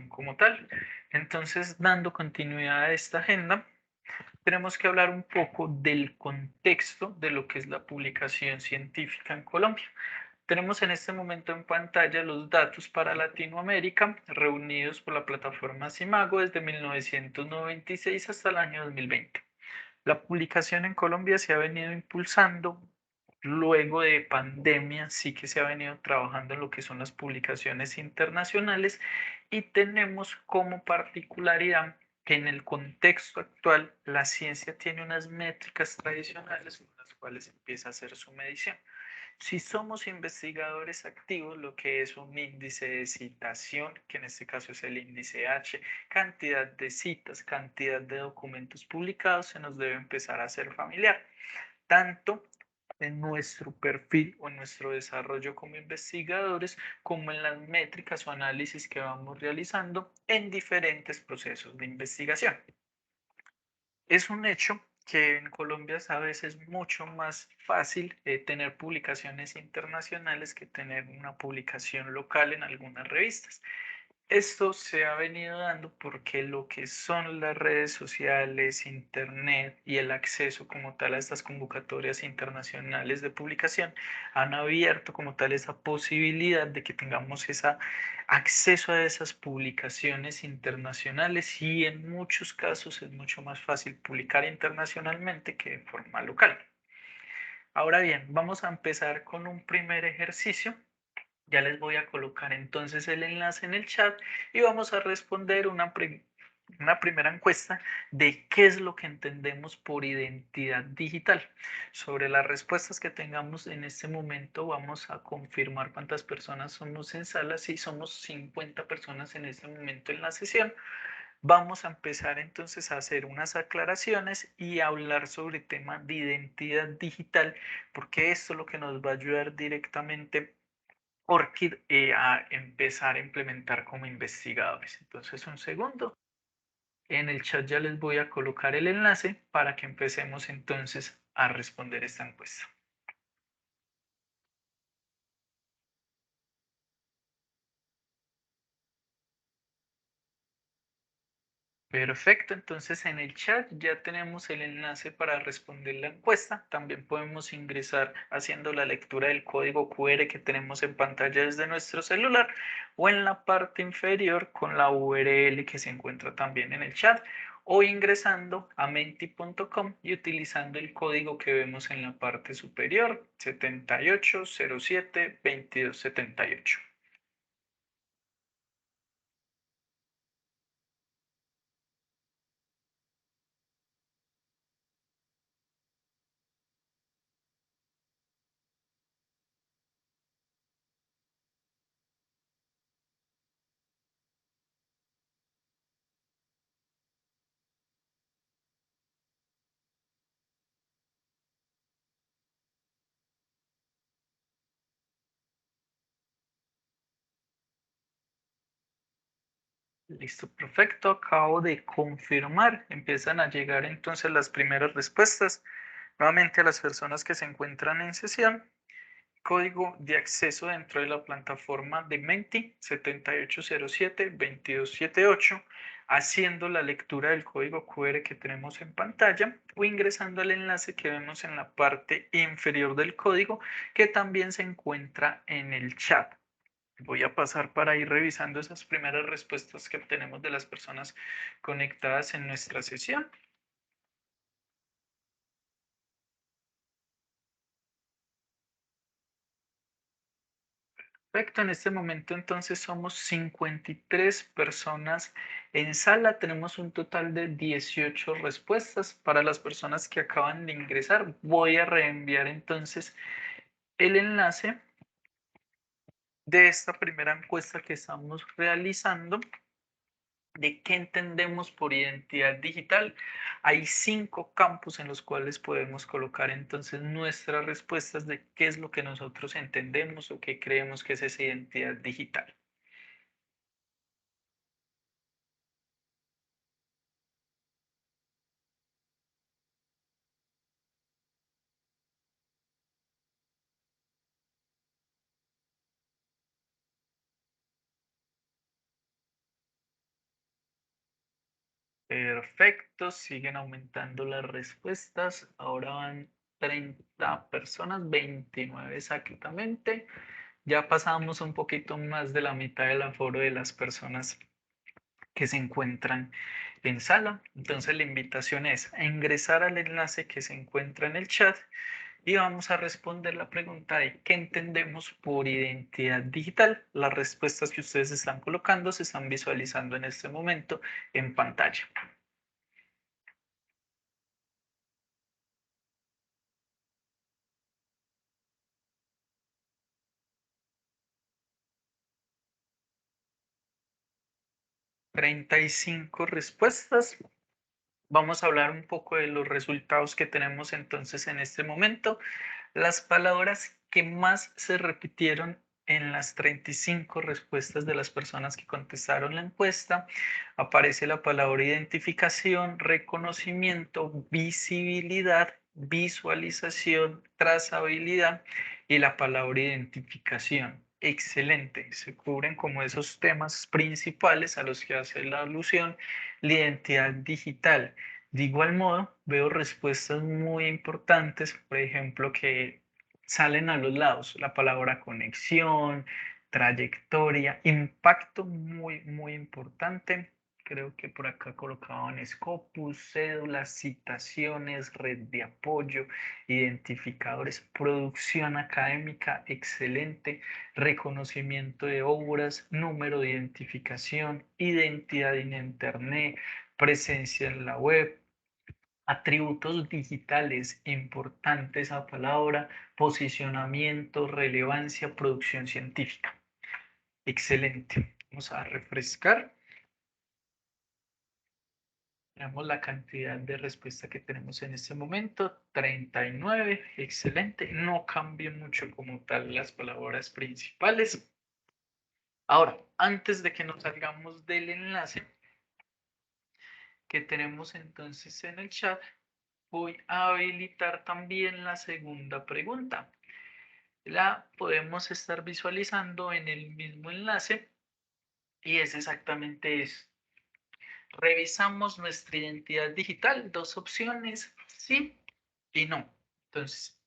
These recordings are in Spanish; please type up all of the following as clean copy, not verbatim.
como tal. Entonces, dando continuidad a esta agenda, tenemos que hablar un poco del contexto de lo que es la publicación científica en Colombia. Tenemos en este momento en pantalla los datos para Latinoamérica reunidos por la plataforma Simago desde 1996 hasta el año 2020. La publicación en Colombia se ha venido impulsando luego de pandemia, sí que se ha venido trabajando en lo que son las publicaciones internacionales y tenemos como particularidad que en el contexto actual la ciencia tiene unas métricas tradicionales con las cuales empieza a hacer su medición. Si somos investigadores activos, lo que es un índice de citación, que en este caso es el índice H, cantidad de citas, cantidad de documentos publicados, se nos debe empezar a hacer familiar, tanto en nuestro perfil o en nuestro desarrollo como investigadores, como en las métricas o análisis que vamos realizando en diferentes procesos de investigación. Es un hecho que en Colombia a veces es mucho más fácil tener publicaciones internacionales que tener una publicación local en algunas revistas. Esto se ha venido dando porque lo que son las redes sociales, internet y el acceso como tal a estas convocatorias internacionales de publicación han abierto como tal esa posibilidad de que tengamos ese acceso a esas publicaciones internacionales y en muchos casos es mucho más fácil publicar internacionalmente que de forma local. Ahora bien, vamos a empezar con un primer ejercicio. Ya les voy a colocar entonces el enlace en el chat y vamos a responder una primera encuesta de qué es lo que entendemos por identidad digital. Sobre las respuestas que tengamos en este momento vamos a confirmar cuántas personas somos en sala. Si somos 50 personas en este momento en la sesión, vamos a empezar entonces a hacer unas aclaraciones y a hablar sobre el tema de identidad digital, porque esto es lo que nos va a ayudar directamente ORCID a empezar a implementar como investigadores. Entonces, un segundo. En el chat ya les voy a colocar el enlace para que empecemos entonces a responder esta encuesta. Perfecto, entonces en el chat ya tenemos el enlace para responder la encuesta. También podemos ingresar haciendo la lectura del código QR que tenemos en pantalla desde nuestro celular o en la parte inferior con la URL que se encuentra también en el chat o ingresando a menti.com y utilizando el código que vemos en la parte superior 78072278. Listo, perfecto. Acabo de confirmar. Empiezan a llegar entonces las primeras respuestas. Nuevamente a las personas que se encuentran en sesión. Código de acceso dentro de la plataforma de Menti 7807-2278, haciendo la lectura del código QR que tenemos en pantalla o ingresando al enlace que vemos en la parte inferior del código que también se encuentra en el chat. Voy a pasar para ir revisando esas primeras respuestas que obtenemos de las personas conectadas en nuestra sesión. Perfecto, en este momento entonces somos 53 personas en sala, tenemos un total de 18 respuestas para las personas que acaban de ingresar. Voy a reenviar entonces el enlace de esta primera encuesta que estamos realizando de qué entendemos por identidad digital. Hay 5 campos en los cuales podemos colocar entonces nuestras respuestas de qué es lo que nosotros entendemos o qué creemos que es esa identidad digital. Perfecto, siguen aumentando las respuestas. Ahora van 30 personas, 29 exactamente. Ya pasamos un poquito más de la mitad del aforo de las personas que se encuentran en sala. Entonces la invitación es a ingresar al enlace que se encuentra en el chat y vamos a responder la pregunta de qué entendemos por identidad digital. Las respuestas que ustedes están colocando se están visualizando en este momento en pantalla. 35 respuestas. Vamos a hablar un poco de los resultados que tenemos entonces en este momento. Las palabras que más se repitieron en las 35 respuestas de las personas que contestaron la encuesta, aparece la palabra identificación, reconocimiento, visibilidad, visualización, trazabilidad y la palabra identificación. Excelente, se cubren como esos temas principales a los que hace la alusión la identidad digital. De igual modo, veo respuestas muy importantes, por ejemplo, que salen a los lados, la palabra conexión, trayectoria, impacto muy importante. Creo que por acá colocaban Scopus, cédulas, citaciones, red de apoyo, identificadores, producción académica, excelente, reconocimiento de obras, número de identificación, identidad en Internet, presencia en la web, atributos digitales, importante esa palabra, posicionamiento, relevancia, producción científica. Excelente. Vamos a refrescar. Veamos la cantidad de respuesta que tenemos en este momento, 39. Excelente. No cambia mucho como tal las palabras principales. Ahora, antes de que nos salgamos del enlace que tenemos entonces en el chat, voy a habilitar también la segunda pregunta. La podemos estar visualizando en el mismo enlace y es exactamente eso. Revisamos nuestra identidad digital, dos opciones, sí y no. Entonces,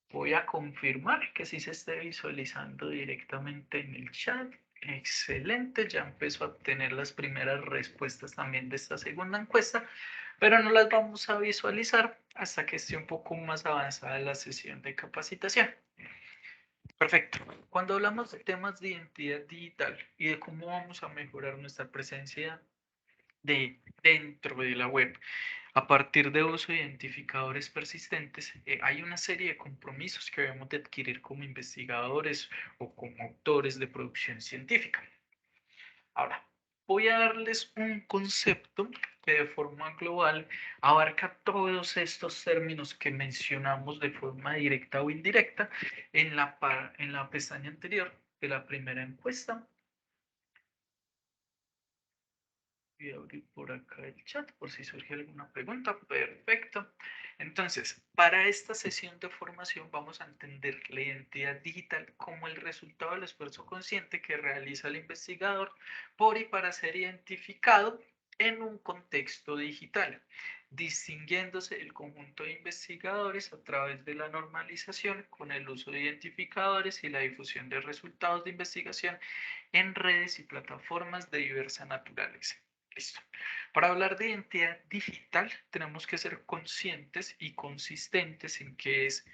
voy a confirmar que sí se esté visualizando directamente en el chat. Excelente, ya empezó a obtener las primeras respuestas también de esta segunda encuesta, pero no las vamos a visualizar hasta que esté un poco más avanzada la sesión de capacitación. Perfecto. Cuando hablamos de temas de identidad digital y de cómo vamos a mejorar nuestra presencia dentro de la web, a partir de uso de identificadores persistentes, hay una serie de compromisos que debemos de adquirir como investigadores o como autores de producción científica. Ahora, voy a darles un concepto que de forma global abarca todos estos términos que mencionamos de forma directa o indirecta en la pestaña anterior de la primera encuesta. Voy a abrir por acá el chat por si surge alguna pregunta. Perfecto. Entonces, para esta sesión de formación vamos a entender la identidad digital como el resultado del esfuerzo consciente que realiza el investigador por y para ser identificado en un contexto digital, distinguiéndose el conjunto de investigadores a través de la normalización con el uso de identificadores y la difusión de resultados de investigación en redes y plataformas de diversa naturaleza. Listo. Para hablar de identidad digital, tenemos que ser conscientes y consistentes en que es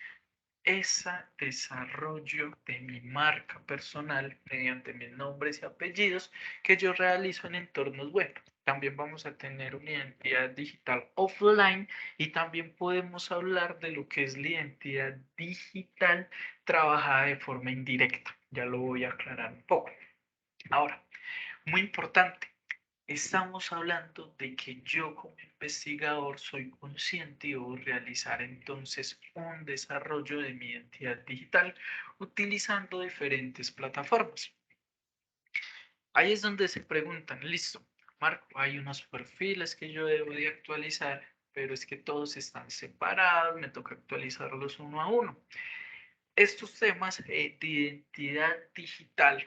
ese desarrollo de mi marca personal mediante mis nombres y apellidos que yo realizo en entornos web. También vamos a tener una identidad digital offline y también podemos hablar de lo que es la identidad digital trabajada de forma indirecta. Ya lo voy a aclarar un poco. Ahora, muy importante, estamos hablando de que yo como investigador soy consciente y debo realizar entonces un desarrollo de mi identidad digital utilizando diferentes plataformas. Ahí es donde se preguntan, listo, Marco, hay unos perfiles que yo debo de actualizar, pero es que todos están separados, me toca actualizarlos uno a uno. Estos temas de identidad digital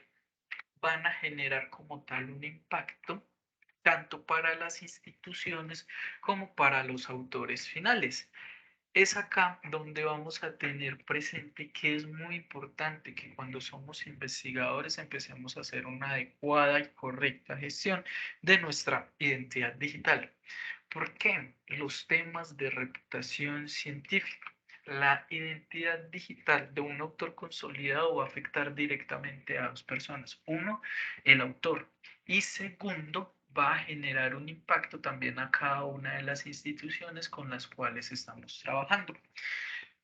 van a generar como tal un impacto tanto para las instituciones como para los autores finales. Es acá donde vamos a tener presente que es muy importante que cuando somos investigadores empecemos a hacer una adecuada y correcta gestión de nuestra identidad digital. ¿Por qué? Los temas de reputación científica. La identidad digital de un autor consolidado va a afectar directamente a dos personas. Uno, el autor. Y segundo, va a generar un impacto también a cada una de las instituciones con las cuales estamos trabajando.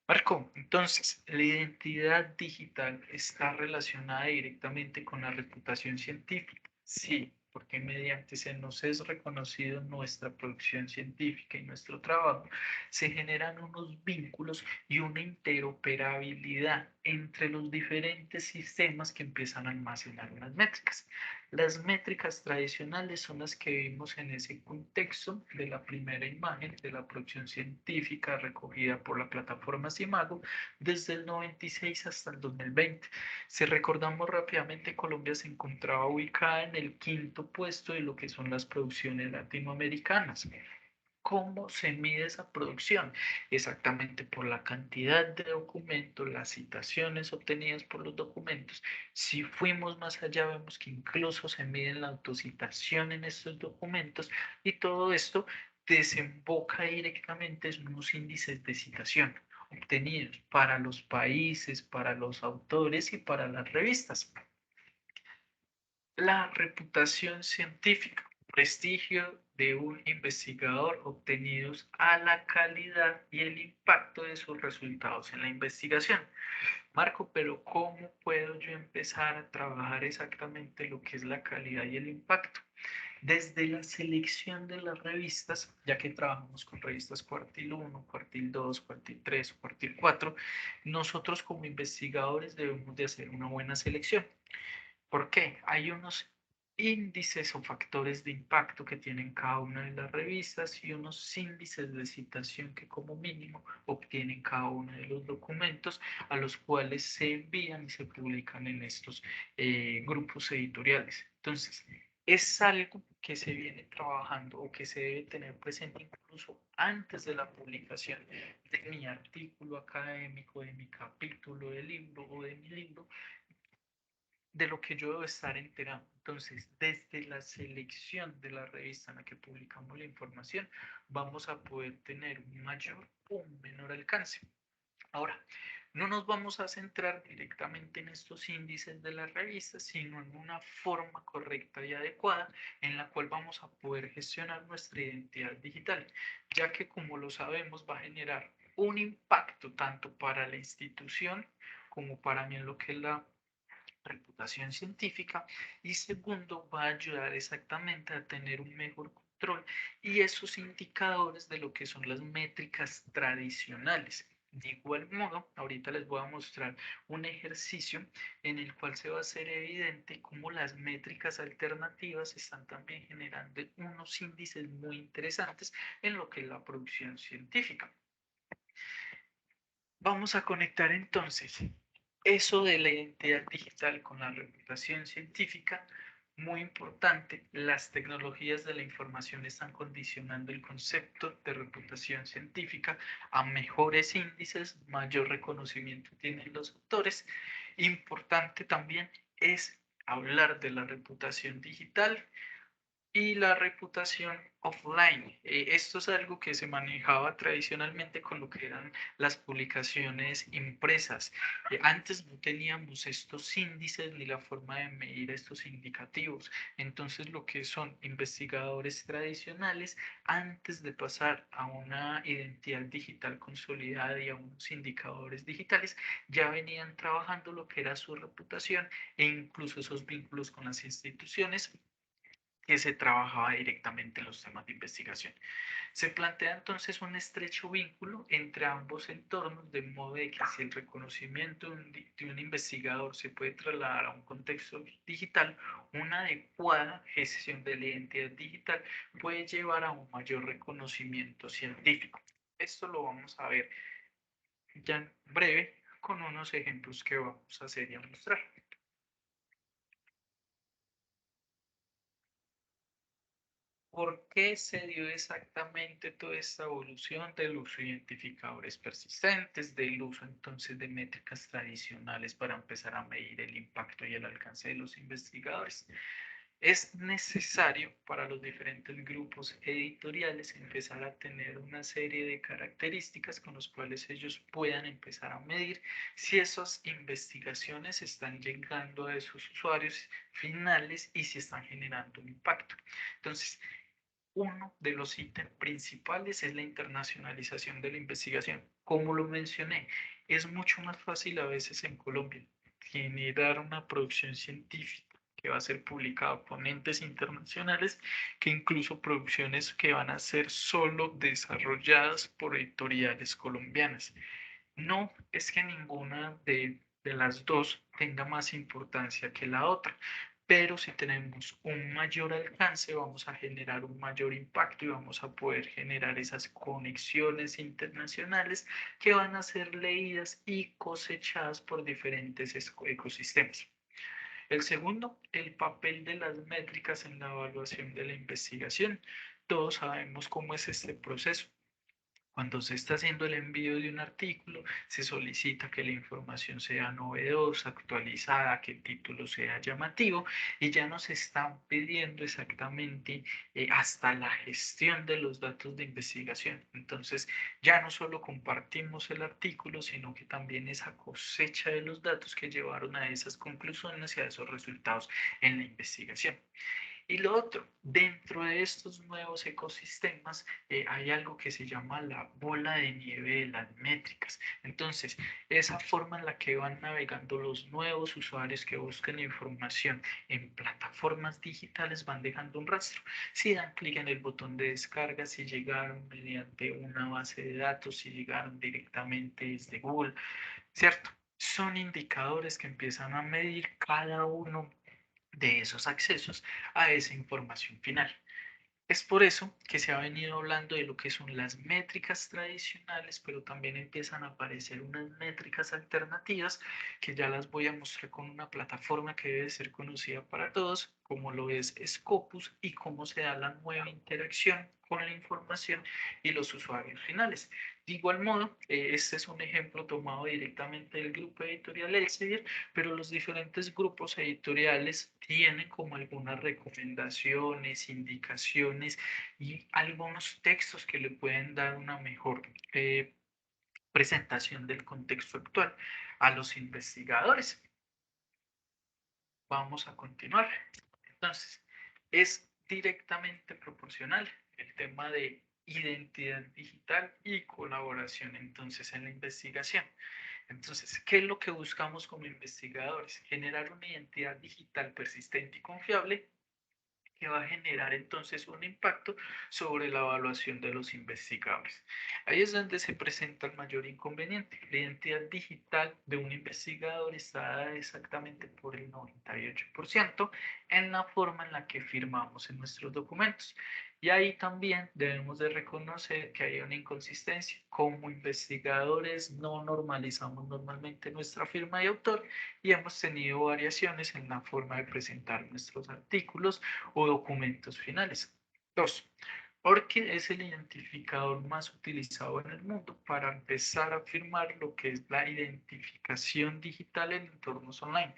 Marco, entonces, ¿la identidad digital está relacionada directamente con la reputación científica? Sí, porque mediante se nos es reconocido nuestra producción científica y nuestro trabajo, se generan unos vínculos y una interoperabilidad entre los diferentes sistemas que empiezan a almacenar unas métricas. Las métricas tradicionales son las que vimos en ese contexto de la primera imagen de la producción científica recogida por la plataforma Simago desde el 96 hasta el 2020. Si recordamos rápidamente, Colombia se encontraba ubicada en el quinto puesto de lo que son las producciones latinoamericanas. ¿Cómo se mide esa producción? Exactamente por la cantidad de documentos, las citaciones obtenidas por los documentos. Si fuimos más allá, vemos que incluso se mide la autocitación en estos documentos y todo esto desemboca directamente en unos índices de citación obtenidos para los países, para los autores y para las revistas. La reputación científica, prestigio de un investigador obtenidos a la calidad y el impacto de sus resultados en la investigación. Marco, pero ¿cómo puedo yo empezar a trabajar exactamente lo que es la calidad y el impacto? Desde la selección de las revistas, ya que trabajamos con revistas cuartil 1, cuartil 2, cuartil 3, cuartil 4, nosotros como investigadores debemos de hacer una buena selección. ¿Por qué? Hay unos índices o factores de impacto que tienen cada una de las revistas y unos índices de citación que como mínimo obtienen cada uno de los documentos a los cuales se envían y se publican en estos grupos editoriales. Entonces, es algo que se viene trabajando o que se debe tener presente incluso antes de la publicación de mi artículo académico, de mi capítulo de libro o de mi libro, de lo que yo debo estar enterado. Entonces, desde la selección de la revista en la que publicamos la información, vamos a poder tener un mayor o un menor alcance. Ahora, no nos vamos a centrar directamente en estos índices de las revistas, sino en una forma correcta y adecuada en la cual vamos a poder gestionar nuestra identidad digital, ya que como lo sabemos va a generar un impacto tanto para la institución como para mí en lo que es la reputación científica y segundo va a ayudar exactamente a tener un mejor control y esos indicadores de lo que son las métricas tradicionales. De igual modo, ahorita les voy a mostrar un ejercicio en el cual se va a hacer evidente cómo las métricas alternativas están también generando unos índices muy interesantes en lo que es la producción científica. Vamos a conectar entonces eso de la identidad digital con la reputación científica. Muy importante, las tecnologías de la información están condicionando el concepto de reputación científica a mejores índices, mayor reconocimiento tienen los autores. Importante también es hablar de la reputación digital y la reputación offline. Esto es algo que se manejaba tradicionalmente con lo que eran las publicaciones impresas. Antes no teníamos estos índices ni la forma de medir estos indicativos. Entonces lo que son investigadores tradicionales, antes de pasar a una identidad digital consolidada y a unos indicadores digitales, ya venían trabajando lo que era su reputación e incluso esos vínculos con las instituciones que se trabajaba directamente en los temas de investigación. Se plantea entonces un estrecho vínculo entre ambos entornos, de modo de que si el reconocimiento de un investigador se puede trasladar a un contexto digital, una adecuada gestión de la identidad digital puede llevar a un mayor reconocimiento científico. Esto lo vamos a ver ya en breve con unos ejemplos que vamos a hacer y a mostrar. ¿Por qué se dio exactamente toda esta evolución del uso de identificadores persistentes, del uso entonces de métricas tradicionales para empezar a medir el impacto y el alcance de los investigadores? Es necesario para los diferentes grupos editoriales empezar a tener una serie de características con las cuales ellos puedan empezar a medir si esas investigaciones están llegando a esos usuarios finales y si están generando un impacto. Entonces, uno de los ítems principales es la internacionalización de la investigación. Como lo mencioné, es mucho más fácil a veces en Colombia generar una producción científica que va a ser publicada por entes internacionales que incluso producciones que van a ser solo desarrolladas por editoriales colombianas. No es que ninguna de las dos tenga más importancia que la otra, pero si tenemos un mayor alcance, vamos a generar un mayor impacto y vamos a poder generar esas conexiones internacionales que van a ser leídas y cosechadas por diferentes ecosistemas. El segundo, el papel de las métricas en la evaluación de la investigación. Todos sabemos cómo es este proceso. Cuando se está haciendo el envío de un artículo, se solicita que la información sea novedosa, actualizada, que el título sea llamativo y ya nos están pidiendo exactamente hasta la gestión de los datos de investigación. Entonces, ya no solo compartimos el artículo, sino que también esa cosecha de los datos que llevaron a esas conclusiones y a esos resultados en la investigación. Y lo otro, dentro de estos nuevos ecosistemas hay algo que se llama la bola de nieve de las métricas. Entonces, esa forma en la que van navegando los nuevos usuarios que buscan información en plataformas digitales van dejando un rastro. Si dan clic en el botón de descarga, si llegaron mediante una base de datos, si llegaron directamente desde Google, ¿cierto? Son indicadores que empiezan a medir cada uno de esos accesos a esa información final. Es por eso que se ha venido hablando de lo que son las métricas tradicionales, pero también empiezan a aparecer unas métricas alternativas que ya las voy a mostrar con una plataforma que debe ser conocida para todos, como lo es Scopus y cómo se da la nueva interacción con la información y los usuarios finales. De igual modo, este es un ejemplo tomado directamente del grupo editorial Elsevier, pero los diferentes grupos editoriales tienen como algunas recomendaciones, indicaciones y algunos textos que le pueden dar una mejor presentación del contexto actual a los investigadores. Vamos a continuar. Entonces, es directamente proporcional el tema de identidad digital y colaboración entonces en la investigación. Entonces, ¿qué es lo que buscamos como investigadores? Generar una identidad digital persistente y confiable que va a generar entonces un impacto sobre la evaluación de los investigadores. Ahí es donde se presenta el mayor inconveniente. La identidad digital de un investigador está dada exactamente por el 98% en la forma en la que firmamos en nuestros documentos. Y ahí también debemos de reconocer que hay una inconsistencia. Como investigadores no normalizamos normalmente nuestra firma de autor y hemos tenido variaciones en la forma de presentar nuestros artículos o documentos finales. Dos, ORCID es el identificador más utilizado en el mundo para empezar a firmar lo que es la identificación digital en entornos online.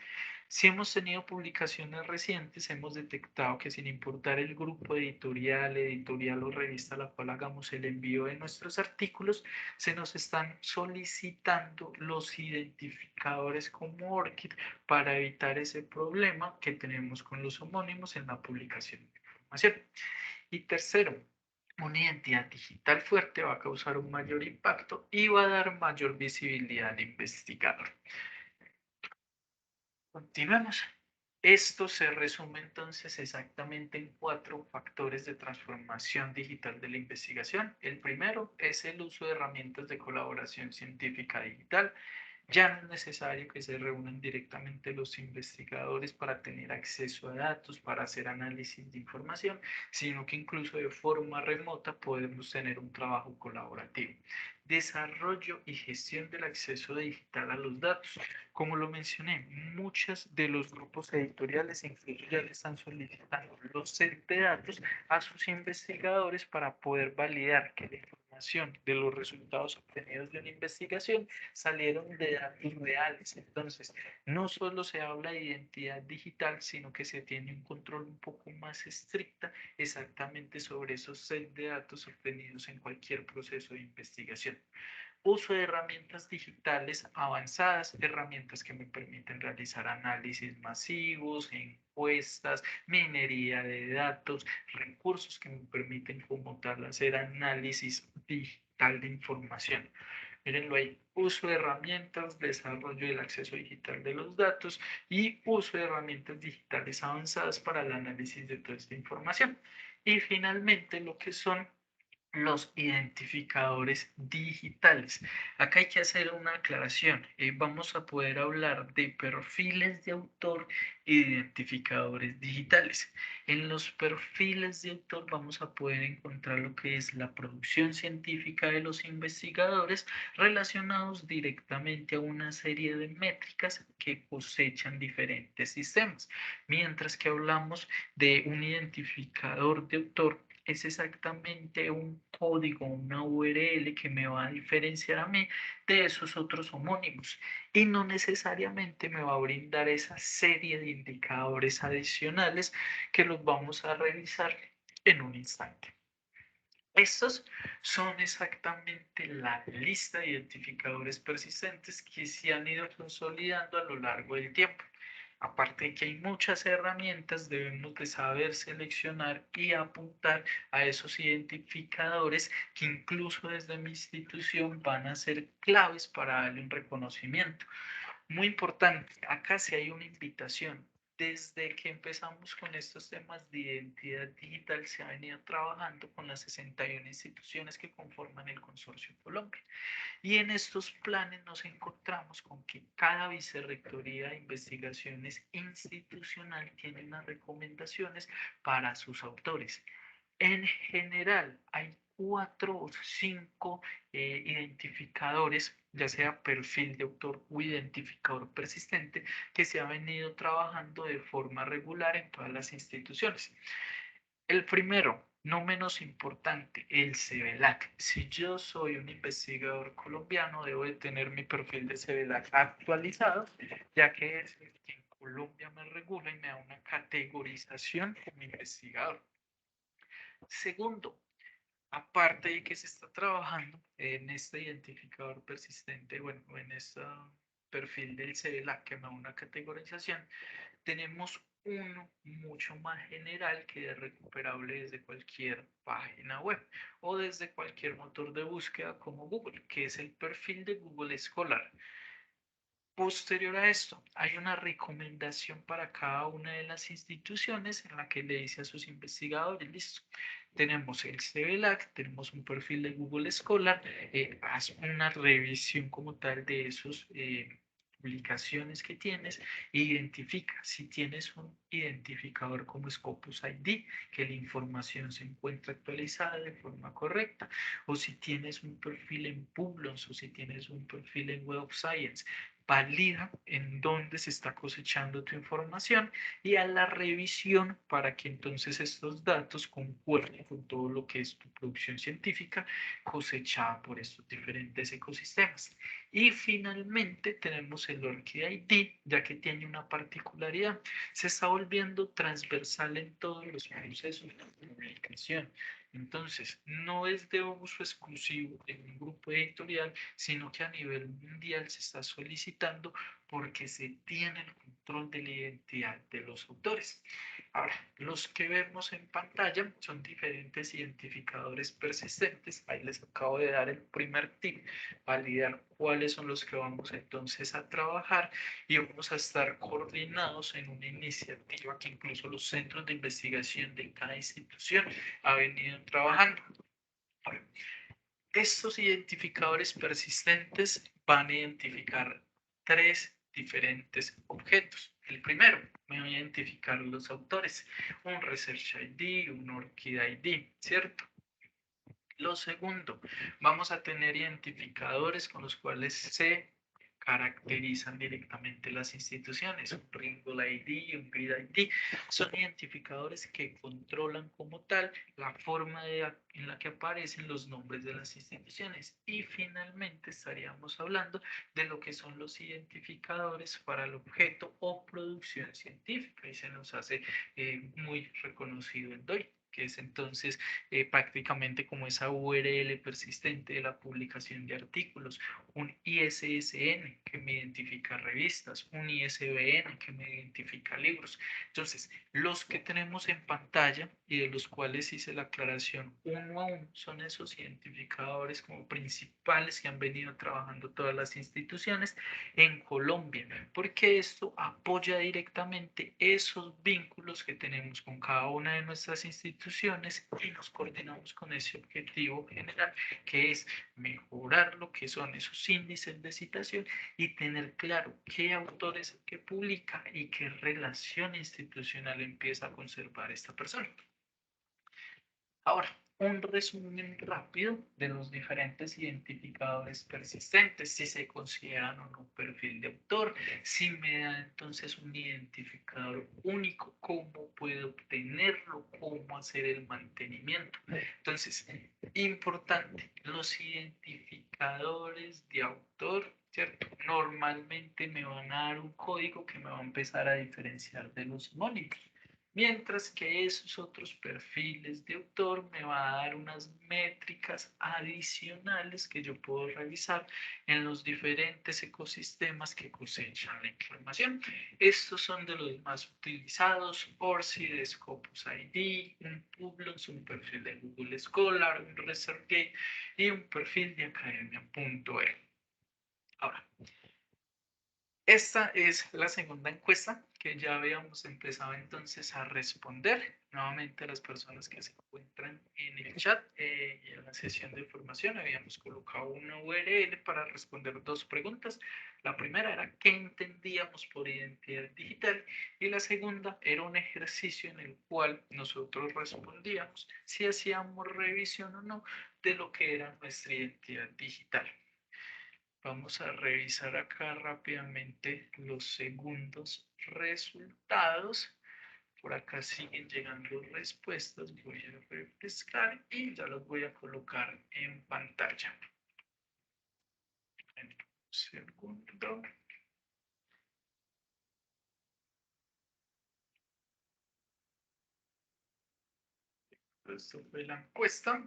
Si hemos tenido publicaciones recientes, hemos detectado que sin importar el grupo editorial o revista a la cual hagamos el envío de nuestros artículos, se nos están solicitando los identificadores como ORCID para evitar ese problema que tenemos con los homónimos en la publicación de información. Y tercero, una identidad digital fuerte va a causar un mayor impacto y va a dar mayor visibilidad al investigador. Continuemos. Esto se resume entonces exactamente en 4 factores de transformación digital de la investigación. El primero es el uso de herramientas de colaboración científica digital. Ya no es necesario que se reúnan directamente los investigadores para tener acceso a datos, para hacer análisis de información, sino que incluso de forma remota podemos tener un trabajo colaborativo. Desarrollo y gestión del acceso digital a los datos. Como lo mencioné, muchos de los grupos editoriales incluso ya le están solicitando los sets de datos a sus investigadores para poder validar que la información de los resultados obtenidos de una investigación salieron de datos reales. Entonces, no solo se habla de identidad digital, sino que se tiene un control un poco más estricta exactamente sobre esos sets de datos obtenidos en cualquier proceso de investigación. Uso de herramientas digitales avanzadas, herramientas que me permiten realizar análisis masivos, encuestas, minería de datos, recursos que me permiten como tal hacer análisis digital de información. Mírenlo ahí, uso de herramientas, desarrollo del acceso digital de los datos y uso de herramientas digitales avanzadas para el análisis de toda esta información. Y finalmente lo que son los identificadores digitales. Acá hay que hacer una aclaración. Vamos a poder hablar de perfiles de autor y de identificadores digitales. En los perfiles de autor vamos a poder encontrar lo que es la producción científica de los investigadores relacionados directamente a una serie de métricas que cosechan diferentes sistemas. Mientras que hablamos de un identificador de autor, es exactamente un código, una URL que me va a diferenciar a mí de esos otros homónimos y no necesariamente me va a brindar esa serie de indicadores adicionales que los vamos a revisar en un instante. Estos son exactamente la lista de identificadores persistentes que se han ido consolidando a lo largo del tiempo. Aparte de que hay muchas herramientas, debemos de saber seleccionar y apuntar a esos identificadores que incluso desde mi institución van a ser claves para darle un reconocimiento. Muy importante, acá sí hay una invitación. Desde que empezamos con estos temas de identidad digital, se ha venido trabajando con las 61 instituciones que conforman el Consorcio Colombia. Y en estos planes nos encontramos con que cada vicerrectoría de investigaciones institucional tiene unas recomendaciones para sus autores. En general, hay 4 o 5 identificadores, ya sea perfil de autor o identificador persistente, que se ha venido trabajando de forma regular en todas las instituciones. El primero, no menos importante, el CEBELAC. Si yo soy un investigador colombiano, debo de tener mi perfil de CEBELAC actualizado, ya que es el que en Colombia me regula y me da una categorización como investigador. Segundo, aparte de que se está trabajando en este identificador persistente, bueno, en este perfil del CELA que me da una categorización, tenemos uno mucho más general que es recuperable desde cualquier página web o desde cualquier motor de búsqueda como Google, que es el perfil de Google Scholar. Posterior a esto, hay una recomendación para cada una de las instituciones en la que le dice a sus investigadores, listo, tenemos el CBLAC, tenemos un perfil de Google Scholar, haz una revisión como tal de esos publicaciones que tienes e identifica si tienes un identificador como Scopus ID, que la información se encuentra actualizada de forma correcta, o si tienes un perfil en Publons o si tienes un perfil en Web of Science, valida en dónde se está cosechando tu información y a la revisión para que entonces estos datos concuerden con todo lo que es tu producción científica cosechada por estos diferentes ecosistemas. Y finalmente tenemos el ORCID ID, ya que tiene una particularidad, se está volviendo transversal en todos los procesos de publicación. Entonces, no es de uso exclusivo en un grupo editorial, sino que a nivel mundial se está solicitando porque se tiene el control de la identidad de los autores. Ahora, los que vemos en pantalla son diferentes identificadores persistentes. Ahí les acabo de dar el primer tip, validar cuáles son los que vamos entonces a trabajar y vamos a estar coordinados en una iniciativa que incluso los centros de investigación de cada institución ha venido trabajando. Ahora, estos identificadores persistentes van a identificar tres diferentes objetos. El primero, me voy a identificar los autores, un Research ID, un ORCID ID, ¿cierto? Lo segundo, vamos a tener identificadores con los cuales se caracterizan directamente las instituciones, un Ringle ID, un Grid ID, son identificadores que controlan como tal la forma en la que aparecen los nombres de las instituciones. Y finalmente estaríamos hablando de lo que son los identificadores para el objeto o producción científica y se nos hace muy reconocido el DOI, que es entonces prácticamente como esa URL persistente de la publicación de artículos, un ISSN que me identifica revistas, un ISBN que me identifica libros. Entonces, los que tenemos en pantalla y de los cuales hice la aclaración uno a uno son esos identificadores como principales que han venido trabajando todas las instituciones en Colombia, porque esto apoya directamente esos vínculos que tenemos con cada una de nuestras instituciones y nos coordinamos con ese objetivo general, que es mejorar lo que son esos índices de citación y tener claro qué autor es el que publica y qué relación institucional empieza a conservar esta persona. Ahora, un resumen rápido de los diferentes identificadores persistentes, si se consideran o no un perfil de autor, si me da entonces un identificador único, cómo puedo obtenerlo, cómo hacer el mantenimiento. Entonces, importante, los identificadores de autor, ¿cierto? Normalmente me van a dar un código que me va a empezar a diferenciar de los homónimos. Mientras que esos otros perfiles de autor me va a dar unas métricas adicionales que yo puedo revisar en los diferentes ecosistemas que cosechan la información. Estos son de los más utilizados: ORCID, Scopus ID, un Publons, un perfil de Google Scholar, un ResearchGate y un perfil de academia.edu. Ahora, esta es la segunda encuesta que ya habíamos empezado entonces a responder. Nuevamente a las personas que se encuentran en el chat y en la sesión de formación habíamos colocado una URL para responder dos preguntas. La primera era qué entendíamos por identidad digital y la segunda era un ejercicio en el cual nosotros respondíamos si hacíamos revisión o no de lo que era nuestra identidad digital. Vamos a revisar acá rápidamente los segundos resultados. Por acá siguen llegando respuestas. Voy a refrescar y ya los voy a colocar en pantalla. En un segundo. Esto fue la encuesta.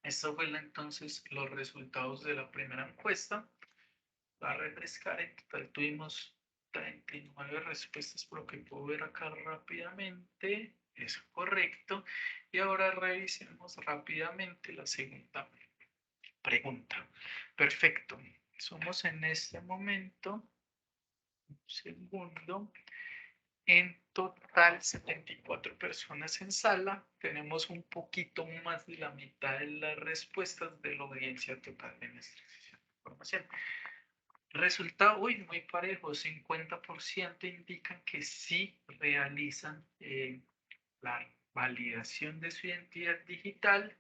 Esto fue entonces los resultados de la primera encuesta. Va a refrescar. En total tuvimos 39 respuestas por lo que puedo ver acá rápidamente. Es correcto. Y ahora revisemos rápidamente la segunda pregunta. Perfecto. Somos en este momento, un segundo, en total 74 personas en sala. Tenemos un poquito más de la mitad de las respuestas de la audiencia total de nuestra sesión de formación. Resultado, uy, muy parejo, 50% indican que sí realizan la validación de su identidad digital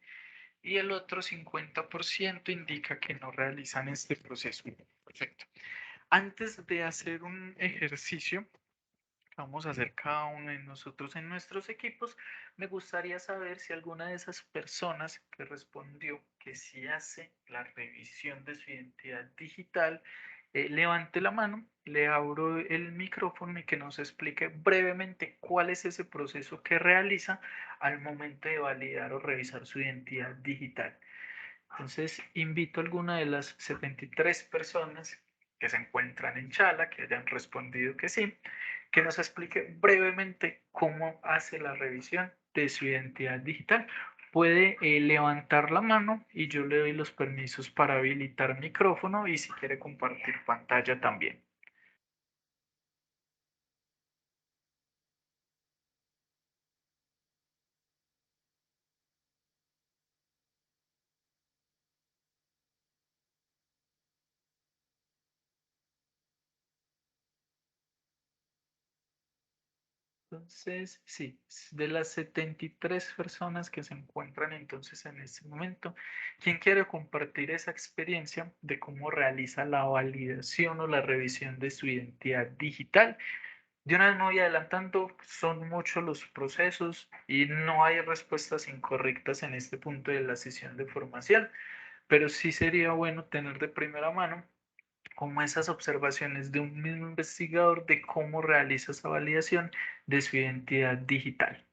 y el otro 50% indica que no realizan este proceso. Perfecto. Antes de hacer un ejercicio, vamos a hacer cada uno de nosotros en nuestros equipos, me gustaría saber si alguna de esas personas que respondió que sí hace la revisión de su identidad digital, levante la mano, le abro el micrófono y que nos explique brevemente cuál es ese proceso que realiza al momento de validar o revisar su identidad digital. Entonces, invito a alguna de las 73 personas que se encuentran en Chala, que hayan respondido que sí, que nos explique brevemente cómo hace la revisión de su identidad digital. Puede levantar la mano y yo le doy los permisos para habilitar micrófono y si quiere compartir pantalla también. Entonces, sí, de las 73 personas que se encuentran entonces en este momento, ¿quién quiere compartir esa experiencia de cómo realiza la validación o la revisión de su identidad digital? De una vez me voy adelantando, son muchos los procesos y no hay respuestas incorrectas en este punto de la sesión de formación, pero sí sería bueno tener de primera mano como esas observaciones de un mismo investigador de cómo realiza esa validación de su identidad digital.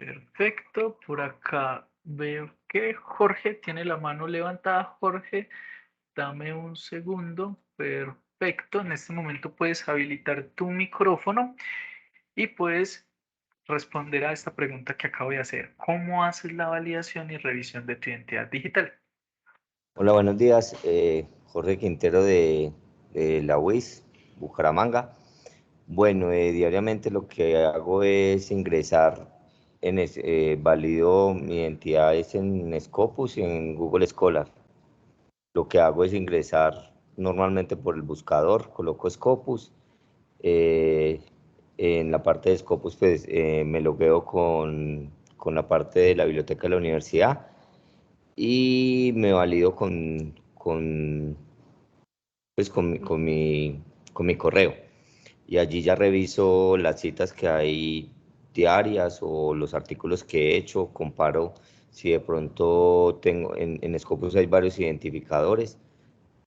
Perfecto, por acá veo que Jorge tiene la mano levantada. Jorge, dame un segundo. Perfecto, en este momento puedes habilitar tu micrófono y puedes responder a esta pregunta que acabo de hacer. ¿Cómo haces la validación y revisión de tu identidad digital? Hola, buenos días. Jorge Quintero de la UIS, Bucaramanga. Bueno, diariamente lo que hago es ingresar valido mi identidad es en Scopus y en Google Scholar. Lo que hago es ingresar normalmente por el buscador, coloco Scopus. eh, en la parte de Scopus, pues me logueo con la parte de la biblioteca de la universidad y me valido pues con mi correo. Y allí ya reviso las citas que hay diarias o los artículos que he hecho, comparo si de pronto tengo, en Scopus hay varios identificadores.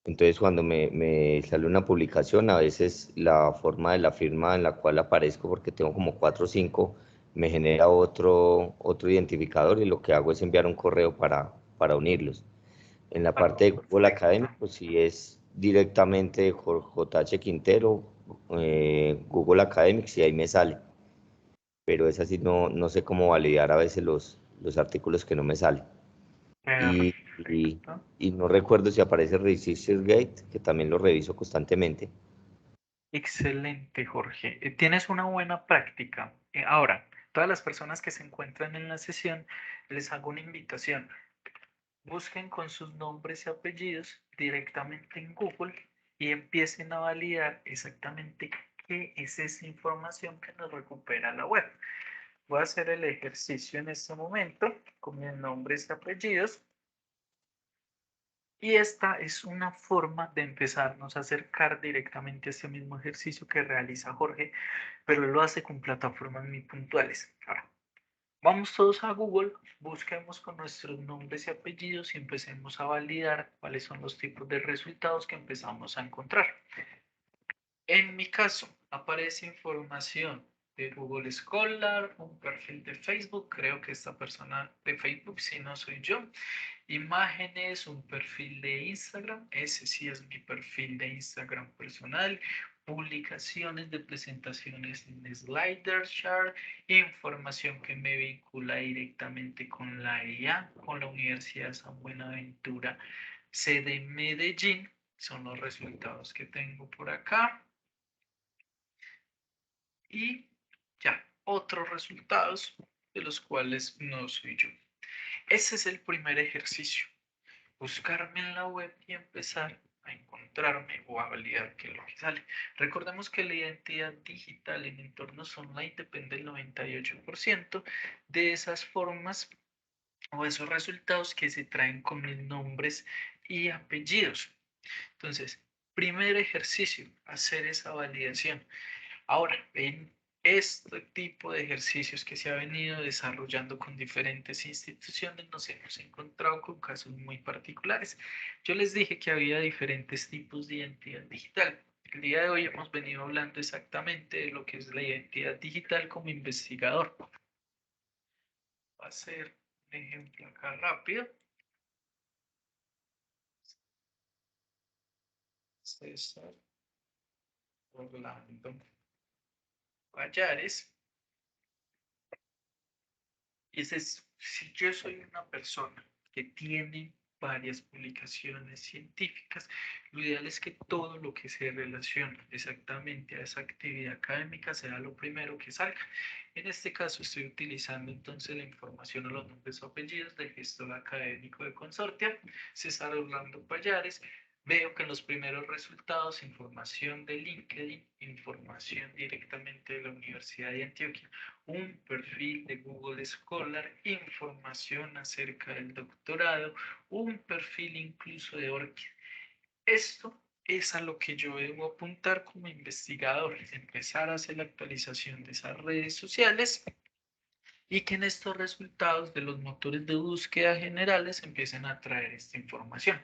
Entonces cuando me sale una publicación, a veces la forma de la firma en la cual aparezco, porque tengo como 4 o 5, me genera otro identificador y lo que hago es enviar un correo para unirlos. En la parte de Google Perfecto. Académico, si es directamente JH Quintero, Google Academics, y ahí me sale. Pero es así, no sé cómo validar a veces los artículos que no me salen. Y, y, Perfecto. y no recuerdo si aparece ResearcherGate, que también lo reviso constantemente. Excelente, Jorge. Tienes una buena práctica. Ahora, todas las personas que se encuentran en la sesión, les hago una invitación. Busquen con sus nombres y apellidos directamente en Google y empiecen a validar exactamente qué es esa información que nos recupera la web. Voy a hacer el ejercicio en este momento con mis nombres y apellidos. Y esta es una forma de empezarnos a acercar directamente a este mismo ejercicio que realiza Jorge, pero él lo hace con plataformas muy puntuales. Ahora, vamos todos a Google, busquemos con nuestros nombres y apellidos y empecemos a validar cuáles son los tipos de resultados que empezamos a encontrar. En mi caso, aparece información de Google Scholar, un perfil de Facebook, creo que esta persona de Facebook, si no soy yo, imágenes, un perfil de Instagram, ese sí es mi perfil de Instagram personal, publicaciones de presentaciones en SliderShare, información que me vincula directamente con la IA, con la Universidad San Buenaventura, sede Medellín, son los resultados que tengo por acá. Y ya, otros resultados de los cuales no soy yo. Ese es el primer ejercicio. Buscarme en la web y empezar a encontrarme o a validar qué es lo que sale. Recordemos que la identidad digital en entornos online depende del 98% de esas formas o esos resultados que se traen con mis nombres y apellidos. Entonces, primer ejercicio, hacer esa validación. Ahora, en este tipo de ejercicios que se ha venido desarrollando con diferentes instituciones, nos hemos encontrado con casos muy particulares. Yo les dije que había diferentes tipos de identidad digital. El día de hoy hemos venido hablando exactamente de lo que es la identidad digital como investigador. Va a ser un ejemplo acá rápido. César Orlando Payares. Y ese es, si yo soy una persona que tiene varias publicaciones científicas. Lo ideal es que todo lo que se relacione exactamente a esa actividad académica sea lo primero que salga. En este caso estoy utilizando entonces la información o los nombres o apellidos del gestor académico de Consortia, César Orlando Payares. Veo que en los primeros resultados, información de LinkedIn, información directamente de la Universidad de Antioquia, un perfil de Google Scholar, información acerca del doctorado, un perfil incluso de ORCID. Esto es a lo que yo debo apuntar como investigador, empezar a hacer la actualización de esas redes sociales y que en estos resultados de los motores de búsqueda generales empiecen a traer esta información.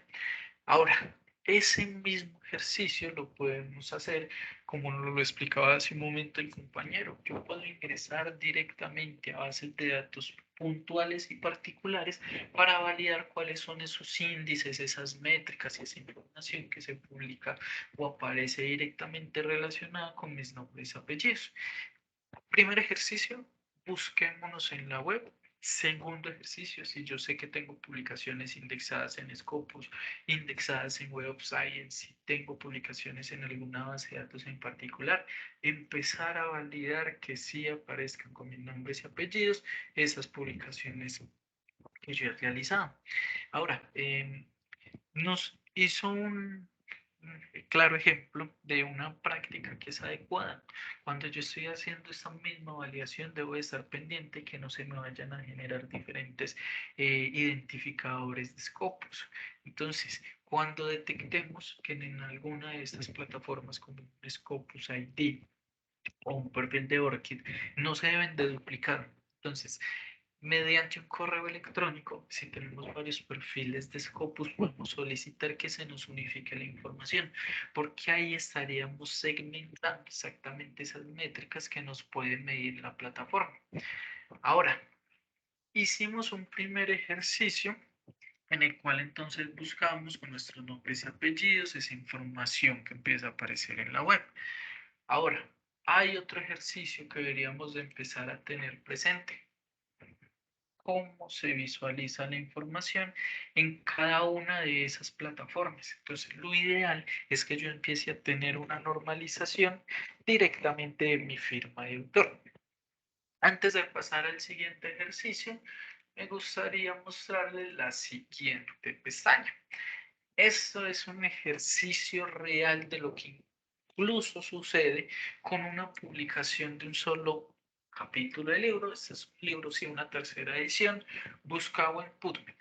Ahora, ese mismo ejercicio lo podemos hacer como nos lo explicaba hace un momento el compañero. Yo puedo ingresar directamente a bases de datos puntuales y particulares para validar cuáles son esos índices, esas métricas y esa información que se publica o aparece directamente relacionada con mis nombres y apellidos. Primer ejercicio, busquémonos en la web. Segundo ejercicio, si yo sé que tengo publicaciones indexadas en Scopus, indexadas en Web of Science, si tengo publicaciones en alguna base de datos en particular, empezar a validar que sí aparezcan con mis nombres y apellidos esas publicaciones que yo he realizado. Ahora, nos hizo un claro ejemplo de una práctica que es adecuada. Cuando yo estoy haciendo esta misma validación, debo estar pendiente que no se me vayan a generar diferentes identificadores de Scopus. Entonces, cuando detectemos que en alguna de estas plataformas como Scopus ID o un perfil de ORCID no se deben de duplicar. Entonces, mediante un correo electrónico, si tenemos varios perfiles de Scopus, podemos solicitar que se nos unifique la información, porque ahí estaríamos segmentando exactamente esas métricas que nos puede medir la plataforma. Ahora, hicimos un primer ejercicio en el cual entonces buscamos con nuestros nombres y apellidos esa información que empieza a aparecer en la web. Ahora, hay otro ejercicio que deberíamos de empezar a tener presente: cómo se visualiza la información en cada una de esas plataformas. Entonces, lo ideal es que yo empiece a tener una normalización directamente de mi firma de autor. Antes de pasar al siguiente ejercicio, me gustaría mostrarles la siguiente pestaña. Esto es un ejercicio real de lo que incluso sucede con una publicación de un solo capítulo de libro. Este es un libro, sí, una tercera edición, buscado en PubMed.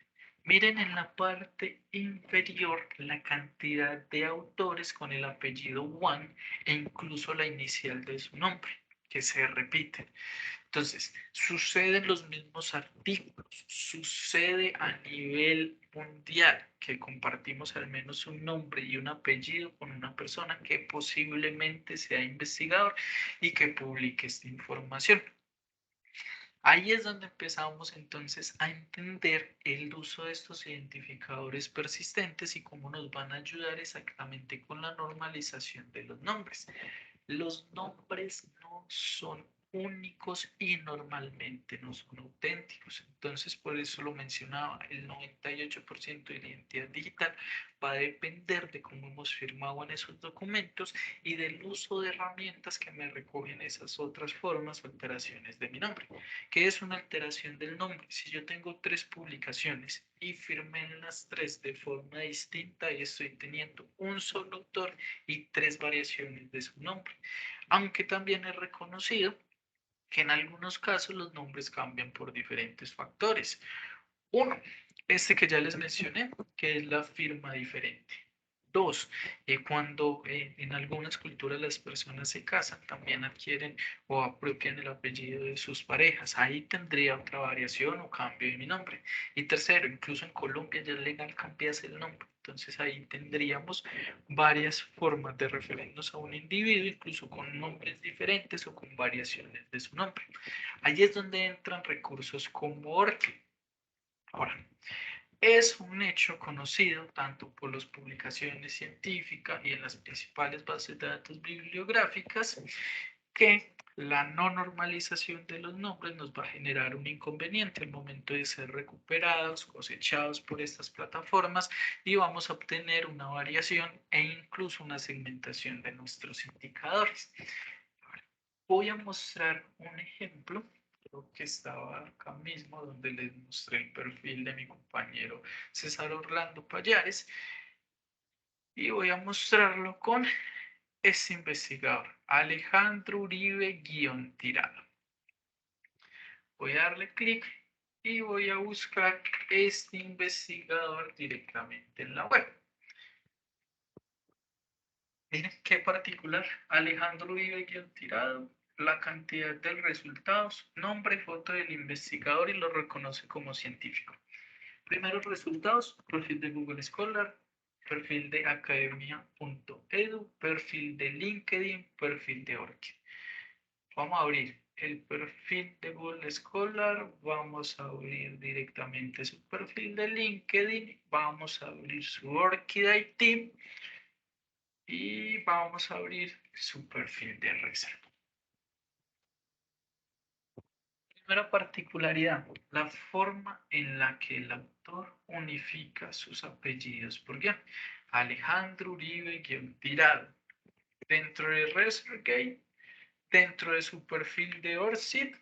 Miren en la parte inferior la cantidad de autores con el apellido One e incluso la inicial de su nombre, que se repiten. Entonces, suceden los mismos artículos, sucede a nivel mundial que compartimos al menos un nombre y un apellido con una persona que posiblemente sea investigador y que publique esta información. Ahí es donde empezamos entonces a entender el uso de estos identificadores persistentes y cómo nos van a ayudar exactamente con la normalización de los nombres. Los nombres no son únicos y normalmente no son auténticos. Entonces, por eso lo mencionaba, el 98% de la identidad digital va a depender de cómo hemos firmado en esos documentos y del uso de herramientas que me recogen esas otras formas o alteraciones de mi nombre. ¿Qué es una alteración del nombre? Si yo tengo 3 publicaciones y firmé en las 3 de forma distinta y estoy teniendo un solo autor y 3 variaciones de su nombre. Aunque también es reconocido que en algunos casos los nombres cambian por diferentes factores. Uno, este que ya les mencioné, que es la firma diferente. Dos, cuando en algunas culturas las personas se casan, también adquieren o apropian el apellido de sus parejas. Ahí tendría otra variación o cambio de mi nombre. Y tercero, incluso en Colombia ya es legal cambiarse el nombre. Entonces ahí tendríamos varias formas de referirnos a un individuo, incluso con nombres diferentes o con variaciones de su nombre. Ahí es donde entran recursos como ORCID. Ahora, es un hecho conocido tanto por las publicaciones científicas y en las principales bases de datos bibliográficas que la no normalización de los nombres nos va a generar un inconveniente al momento de ser recuperados, cosechados por estas plataformas y vamos a obtener una variación e incluso una segmentación de nuestros indicadores. Voy a mostrar un ejemplo, creo que estaba acá mismo donde les mostré el perfil de mi compañero César Orlando Payares y voy a mostrarlo con este investigador, Alejandro Uribe-Tirado. Voy a darle clic y voy a buscar este investigador directamente en la web. Miren qué particular, Alejandro Uribe-Tirado, la cantidad de resultados, nombre, foto del investigador y lo reconoce como científico. Primeros resultados, perfil de Google Scholar, perfil de academia.edu, perfil de LinkedIn, perfil de Orchid. Vamos a abrir el perfil de Google Scholar, vamos a abrir directamente su perfil de LinkedIn, vamos a abrir su Orchid IT y vamos a abrir su perfil de reserva. Primera particularidad, la forma en la que el autor unifica sus apellidos por guión. Alejandro Uribe-Tirado. Dentro de ResearchGate, dentro de su perfil de ORCID,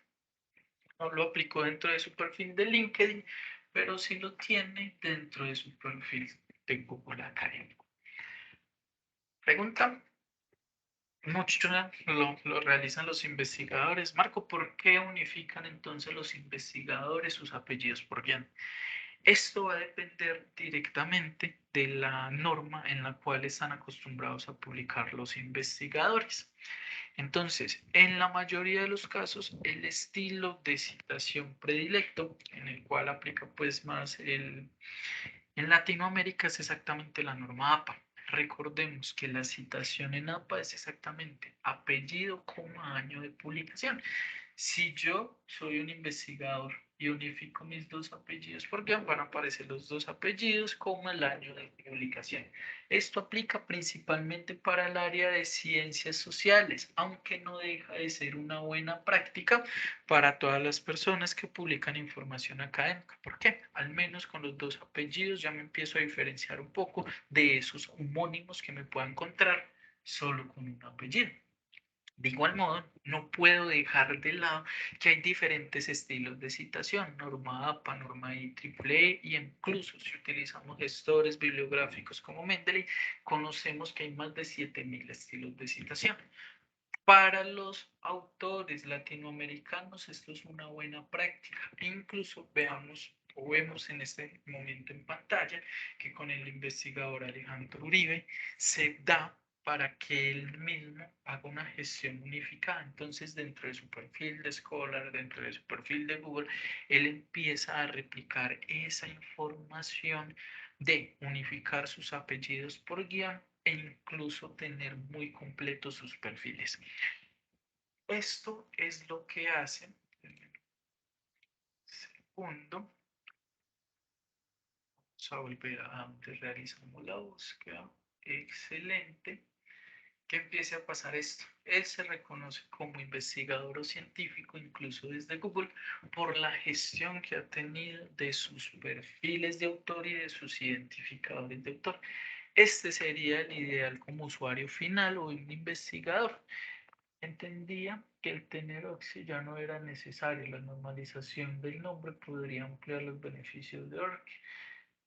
no lo aplicó dentro de su perfil de LinkedIn, pero sí lo tiene dentro de su perfil de Google Académico. Pregunta, mucho lo realizan los investigadores. Marco, ¿por qué unifican entonces los investigadores sus apellidos por guión? Esto va a depender directamente de la norma en la cual están acostumbrados a publicar los investigadores. Entonces, en la mayoría de los casos, el estilo de citación predilecto, en el cual aplica pues más en Latinoamérica, es exactamente la norma APA. Recordemos que la citación en APA es exactamente apellido, año de publicación. Si yo soy un investigador y unifico mis dos apellidos, porque van a aparecer los dos apellidos como el año de publicación. Esto aplica principalmente para el área de ciencias sociales, aunque no deja de ser una buena práctica para todas las personas que publican información académica. ¿Por qué? Al menos con los dos apellidos ya me empiezo a diferenciar un poco de esos homónimos que me puedan encontrar solo con un apellido. De igual modo, no puedo dejar de lado que hay diferentes estilos de citación, norma APA, norma IEEE, y incluso si utilizamos gestores bibliográficos como Mendeley, conocemos que hay más de 7.000 estilos de citación. Para los autores latinoamericanos esto es una buena práctica. Incluso veamos o vemos en este momento en pantalla que con el investigador Alejandro Uribe se da para que él mismo haga una gestión unificada. Entonces, dentro de su perfil de Scholar, dentro de su perfil de Google, él empieza a replicar esa información de unificar sus apellidos por guión e incluso tener muy completos sus perfiles. Esto es lo que hacen. Segundo, vamos a volver a donde realizamos la búsqueda. Excelente. Que empiece a pasar esto. Él se reconoce como investigador o científico, incluso desde Google, por la gestión que ha tenido de sus perfiles de autor y de sus identificadores de autor. Este sería el ideal como usuario final o un investigador. Entendía que el tener Oxy ya no era necesario. La normalización del nombre podría ampliar los beneficios de Orc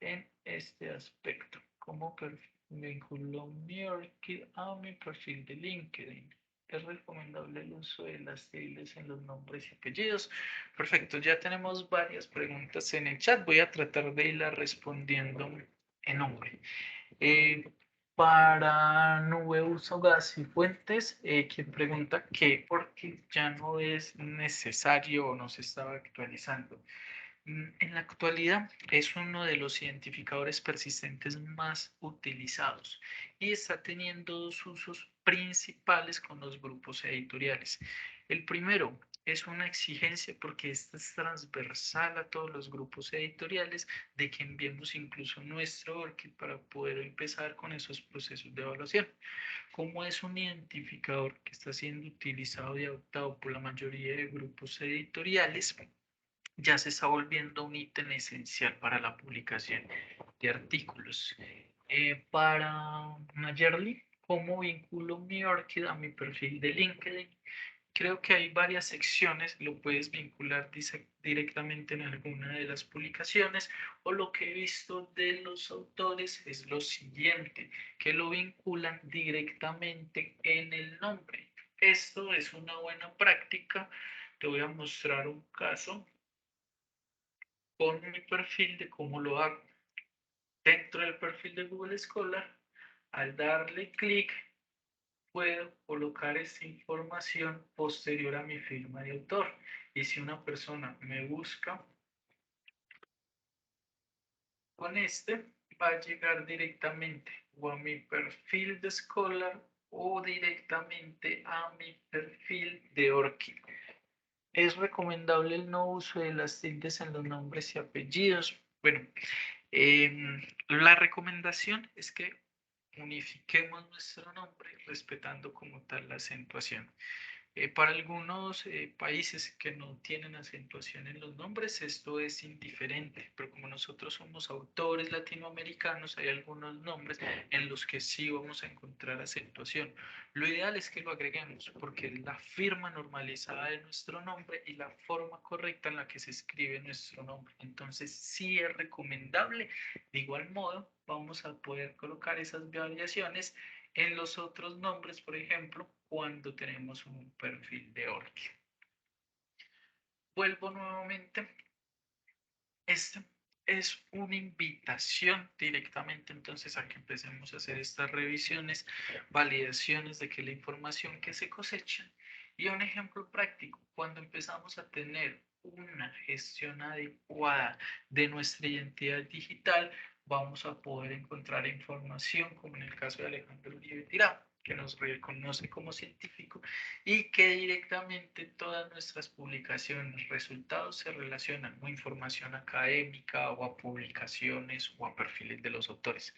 en este aspecto. Como vinculó mi Orchid a mi perfil de LinkedIn. Es recomendable el uso de las tildes en los nombres y apellidos. Perfecto, ya tenemos varias preguntas en el chat. Voy a tratar de irlas respondiendo en nombre. Para Nube Uso Gas y Fuentes, quien pregunta que por qué ya no es necesario o no se estaba actualizando. En la actualidad es uno de los identificadores persistentes más utilizados y está teniendo dos usos principales con los grupos editoriales. El primero es una exigencia porque esta es transversal a todos los grupos editoriales de que enviemos incluso nuestro ORCID para poder empezar con esos procesos de evaluación. Como es un identificador que está siendo utilizado y adoptado por la mayoría de grupos editoriales, ya se está volviendo un ítem esencial para la publicación de artículos. Para Mayerly, ¿cómo vinculo mi ORCID a mi perfil de LinkedIn? Creo que hay varias secciones, lo puedes vincular directamente en alguna de las publicaciones, o lo que he visto de los autores es lo siguiente, que lo vinculan directamente en el nombre. Esto es una buena práctica. Te voy a mostrar un caso con mi perfil de cómo lo hago. Dentro del perfil de Google Scholar, al darle clic, puedo colocar esta información posterior a mi firma de autor. Y si una persona me busca con este, va a llegar directamente o a mi perfil de Scholar o directamente a mi perfil de ORCID. Es recomendable el no uso de las tildes en los nombres y apellidos. Bueno, la recomendación es que unifiquemos nuestro nombre respetando como tal la acentuación. Para algunos países que no tienen acentuación en los nombres, esto es indiferente, pero como nosotros somos autores latinoamericanos, hay algunos nombres en los que sí vamos a encontrar acentuación. Lo ideal es que lo agreguemos porque es la firma normalizada de nuestro nombre y la forma correcta en la que se escribe nuestro nombre. Entonces, sí es recomendable. De igual modo, vamos a poder colocar esas variaciones en los otros nombres, por ejemplo, cuando tenemos un perfil de ORCID. Vuelvo nuevamente. Esta es una invitación directamente entonces a que empecemos a hacer estas revisiones, validaciones de que la información que se cosecha y un ejemplo práctico, cuando empezamos a tener una gestión adecuada de nuestra identidad digital, vamos a poder encontrar información, como en el caso de Alejandro Uribe Tirado, que nos reconoce como científico y que directamente todas nuestras publicaciones, resultados se relacionan o información académica o a publicaciones o a perfiles de los autores.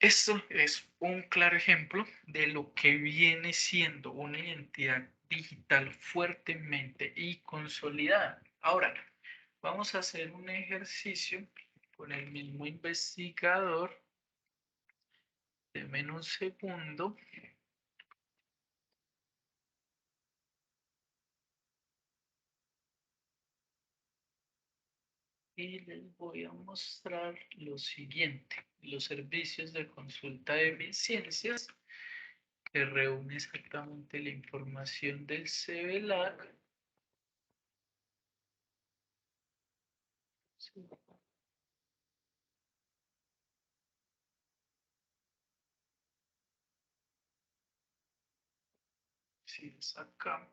Esto es un claro ejemplo de lo que viene siendo una identidad digital fuertemente y consolidada. Ahora, vamos a hacer un ejercicio con el mismo investigador. Denme un segundo. Y les voy a mostrar lo siguiente, los servicios de consulta de Ciencias, que reúne exactamente la información del CBLAC. Si es acá,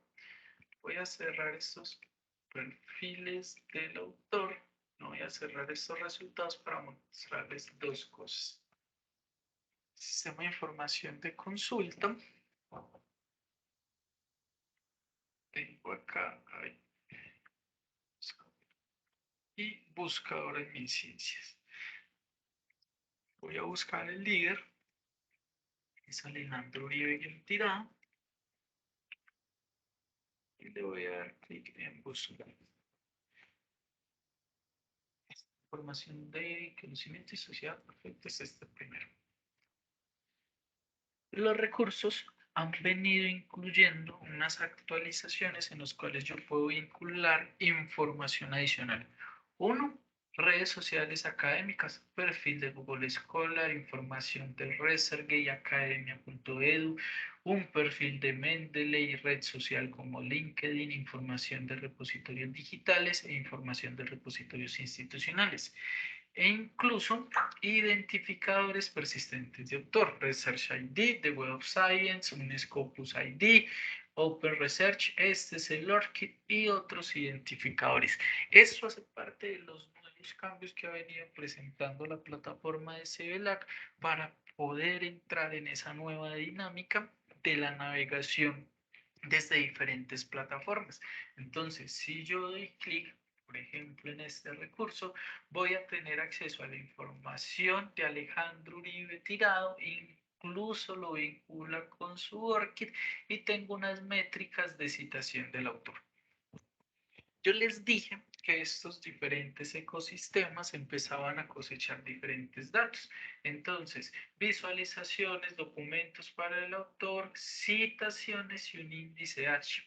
voy a cerrar estos perfiles del autor, no voy a cerrar estos resultados para mostrarles dos cosas. Sistema de información de consulta. Tengo acá, ahí, y buscador en mis ciencias. Voy a buscar el líder, es Alejandro Uribe Tirado, y le voy a dar clic en buscar. Formación de conocimiento y sociedad, perfecto, es este primero. Los recursos han venido incluyendo unas actualizaciones en las cuales yo puedo vincular información adicional. Uno, redes sociales académicas, perfil de Google Scholar, información de Resergue y academia.edu, un perfil de Mendeley, red social como LinkedIn, información de repositorios digitales e información de repositorios institucionales e incluso identificadores persistentes de autor, Research ID, The Web of Science, un Scopus ID, Open Research, este es el ORCID y otros identificadores. Esto hace parte de los nuevos cambios que ha venido presentando la plataforma de CBLAC para poder entrar en esa nueva dinámica de la navegación desde diferentes plataformas. Entonces, si yo doy clic, por ejemplo, en este recurso, voy a tener acceso a la información de Alejandro Uribe Tirado, incluso lo vincula con su ORCID y tengo unas métricas de citación del autor. Yo les dije que estos diferentes ecosistemas empezaban a cosechar diferentes datos. Entonces, visualizaciones, documentos para el autor, citaciones y un índice H.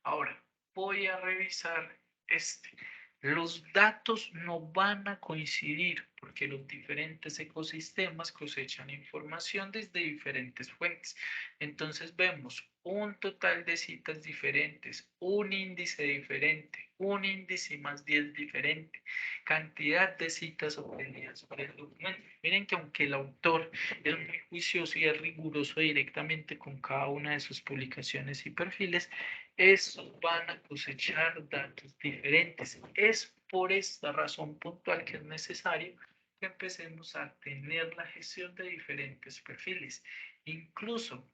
Ahora, voy a revisar este. Los datos no van a coincidir porque los diferentes ecosistemas cosechan información desde diferentes fuentes. Entonces vemos un total de citas diferentes, un índice diferente, un índice más 10 diferente, cantidad de citas obtenidas por el documento. Miren que aunque el autor es muy juicioso y es riguroso directamente con cada una de sus publicaciones y perfiles, estos van a cosechar datos diferentes. Es por esta razón puntual que es necesario que empecemos a tener la gestión de diferentes perfiles. Incluso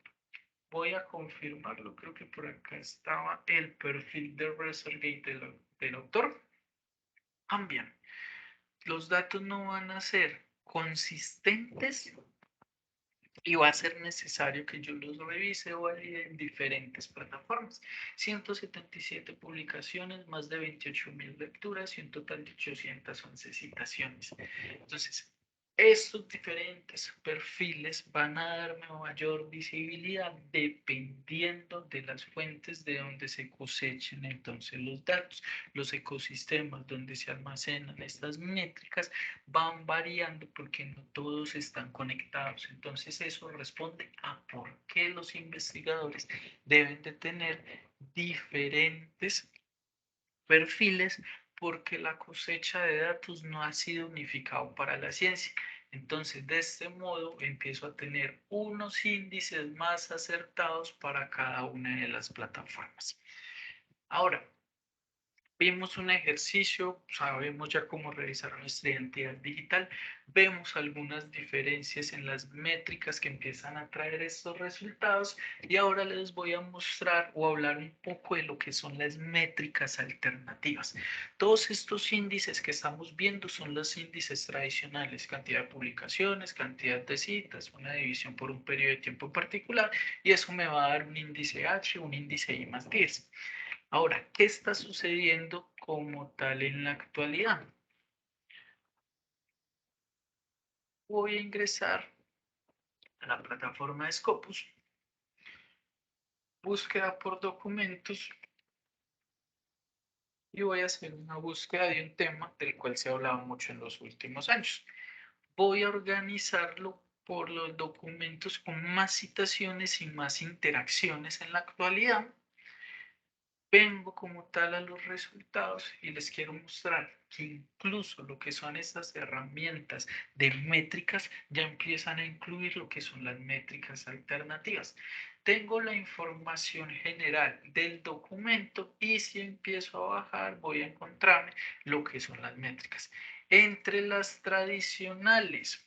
voy a confirmarlo, creo que por acá estaba el perfil de ResearchGate del autor. Cambian. Los datos no van a ser consistentes y va a ser necesario que yo los revise o valide en diferentes plataformas. 177 publicaciones, más de 28.000 lecturas y un total de 811 citaciones. Entonces, estos diferentes perfiles van a darme mayor visibilidad dependiendo de las fuentes de donde se cosechen entonces los datos. Los ecosistemas donde se almacenan estas métricas van variando porque no todos están conectados. Entonces eso responde a por qué los investigadores deben de tener diferentes perfiles porque la cosecha de datos no ha sido unificado para la ciencia. Entonces, de este modo, empiezo a tener unos índices más acertados para cada una de las plataformas. Ahora, vimos un ejercicio, sabemos ya cómo revisar nuestra identidad digital, vemos algunas diferencias en las métricas que empiezan a traer estos resultados y ahora les voy a mostrar o hablar un poco de lo que son las métricas alternativas. Todos estos índices que estamos viendo son los índices tradicionales, cantidad de publicaciones, cantidad de citas, una división por un periodo de tiempo en particular y eso me va a dar un índice H, un índice I más 10. Ahora, ¿qué está sucediendo como tal en la actualidad? Voy a ingresar a la plataforma de Scopus, búsqueda por documentos y voy a hacer una búsqueda de un tema del cual se ha hablado mucho en los últimos años. Voy a organizarlo por los documentos con más citaciones y más interacciones en la actualidad. Vengo como tal a los resultados y les quiero mostrar que incluso lo que son estas herramientas de métricas ya empiezan a incluir lo que son las métricas alternativas. Tengo la información general del documento y si empiezo a bajar voy a encontrarme lo que son las métricas. Entre las tradicionales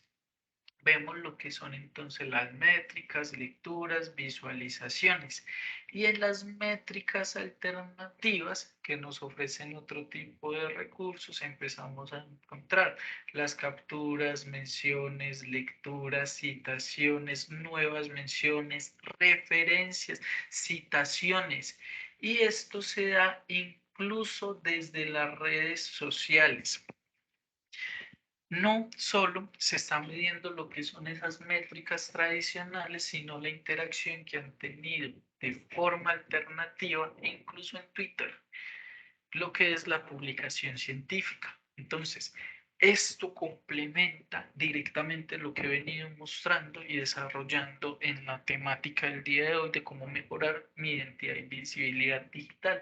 vemos lo que son entonces las métricas, lecturas, visualizaciones. Y en las métricas alternativas que nos ofrecen otro tipo de recursos, empezamos a encontrar las capturas, menciones, lecturas, citaciones, nuevas menciones, referencias, citaciones. Y esto se da incluso desde las redes sociales. No solo se está midiendo lo que son esas métricas tradicionales, sino la interacción que han tenido de forma alternativa, incluso en Twitter, lo que es la publicación científica. Entonces, esto complementa directamente lo que he venido mostrando y desarrollando en la temática del día de hoy de cómo mejorar mi identidad y visibilidad digital.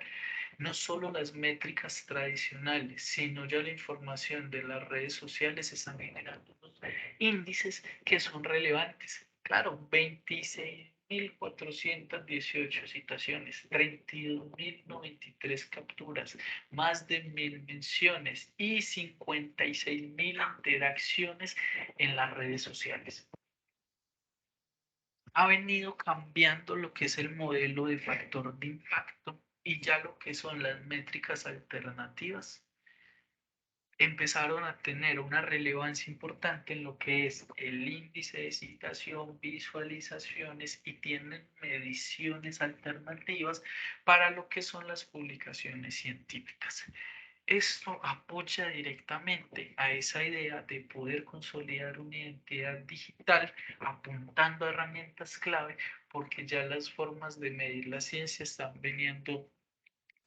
No solo las métricas tradicionales, sino ya la información de las redes sociales están generando unos índices que son relevantes. Claro, 26.418 citaciones, 32.093 capturas, más de 1.000 menciones y 56.000 interacciones en las redes sociales. ha venido cambiando lo que es el modelo de factor de impacto y ya lo que son las métricas alternativas empezaron a tener una relevancia importante en lo que es el índice de citación, visualizaciones y tienen mediciones alternativas para lo que son las publicaciones científicas. Esto apoya directamente a esa idea de poder consolidar una identidad digital apuntando a herramientas clave porque ya las formas de medir la ciencia están viniendo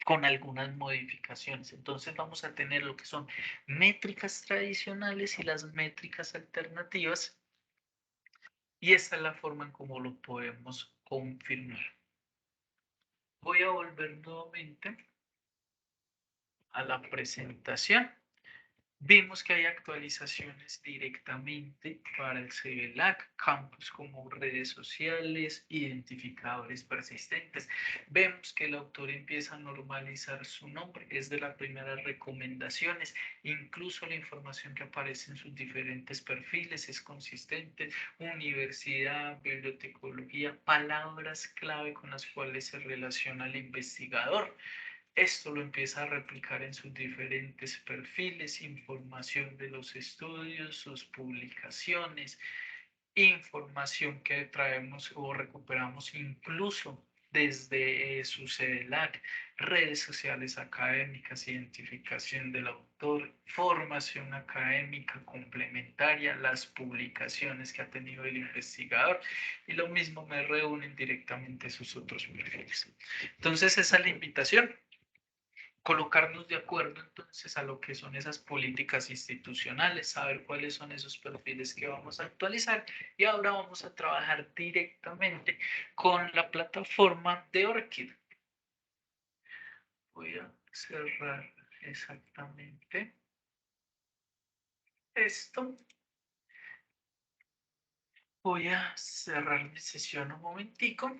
con algunas modificaciones. Entonces vamos a tener lo que son métricas tradicionales y las métricas alternativas y esta es la forma en cómo lo podemos confirmar. Voy a volver nuevamente a la presentación. Vimos que hay actualizaciones directamente para el CBLAC, campos como redes sociales, identificadores persistentes. Vemos que el autor empieza a normalizar su nombre, es de las primeras recomendaciones. Incluso la información que aparece en sus diferentes perfiles es consistente. Universidad, bibliotecología, palabras clave con las cuales se relaciona el investigador. Esto lo empieza a replicar en sus diferentes perfiles, información de los estudios, sus publicaciones, información que traemos o recuperamos incluso desde su CEDELAC, redes sociales académicas, identificación del autor, formación académica complementaria, las publicaciones que ha tenido el investigador y lo mismo me reúnen directamente sus otros perfiles. Entonces esa es la invitación, colocarnos de acuerdo entonces a lo que son esas políticas institucionales, saber cuáles son esos perfiles que vamos a actualizar y ahora vamos a trabajar directamente con la plataforma de ORCID. Voy a cerrar exactamente esto. Voy a cerrar mi sesión un momentico.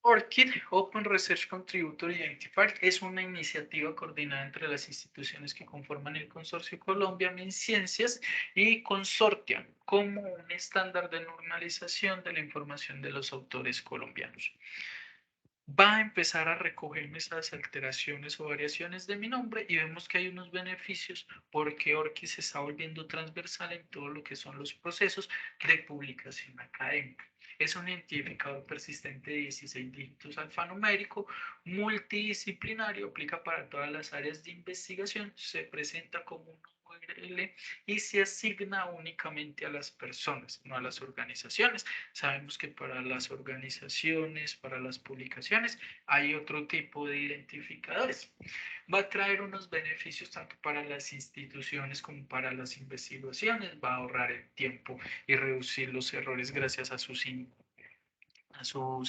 ORCID, Open Research Contributor Identifier, es una iniciativa coordinada entre las instituciones que conforman el Consorcio Colombia MinCiencias y Consortia como un estándar de normalización de la información de los autores colombianos. Va a empezar a recogerme esas alteraciones o variaciones de mi nombre y vemos que hay unos beneficios porque ORCID se está volviendo transversal en todo lo que son los procesos de publicación académica. Es un identificador persistente de 16 dígitos alfanumérico, multidisciplinario, aplica para todas las áreas de investigación, se presenta como un URL y se asigna únicamente a las personas, no a las organizaciones. Sabemos que para las organizaciones, para las publicaciones, hay otro tipo de identificadores. Va a traer unos beneficios tanto para las instituciones como para las investigaciones, va a ahorrar el tiempo y reducir los errores gracias a sus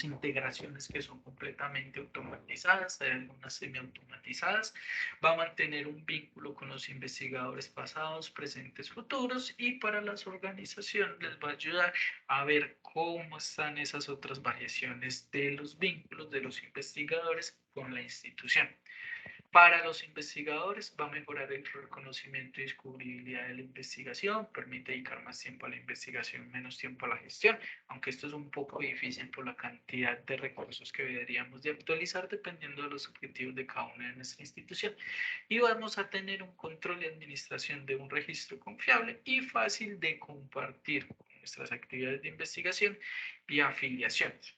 integraciones que son completamente automatizadas, hay algunas semiautomatizadas, va a mantener un vínculo con los investigadores pasados, presentes, futuros y para las organizaciones les va a ayudar a ver cómo están esas otras variaciones de los vínculos de los investigadores con la institución. Para los investigadores va a mejorar el reconocimiento y descubribilidad de la investigación, permite dedicar más tiempo a la investigación, menos tiempo a la gestión, aunque esto es un poco difícil por la cantidad de recursos que deberíamos de actualizar dependiendo de los objetivos de cada una de nuestra institución. Y vamos a tener un control y administración de un registro confiable y fácil de compartir con nuestras actividades de investigación y afiliaciones.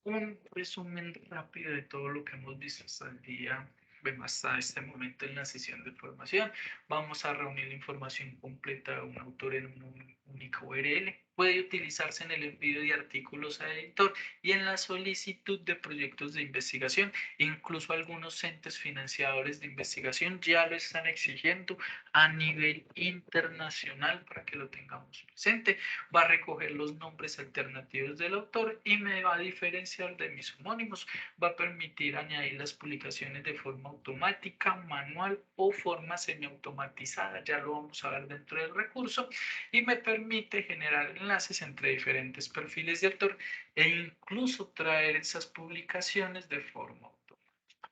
Un resumen rápido de todo lo que hemos visto hasta el día, bueno, hasta este momento en la sesión de formación. Vamos a reunir la información completa de un autor en un único URL. Puede utilizarse en el envío de artículos a editor y en la solicitud de proyectos de investigación. Incluso algunos entes financiadores de investigación ya lo están exigiendo a nivel internacional para que lo tengamos presente. Va a recoger los nombres alternativos del autor y me va a diferenciar de mis homónimos. Va a permitir añadir las publicaciones de forma automática, manual o forma semiautomatizada. Ya lo vamos a ver dentro del recurso. Y me permite generar enlaces entre diferentes perfiles de autor e incluso traer esas publicaciones de forma automática.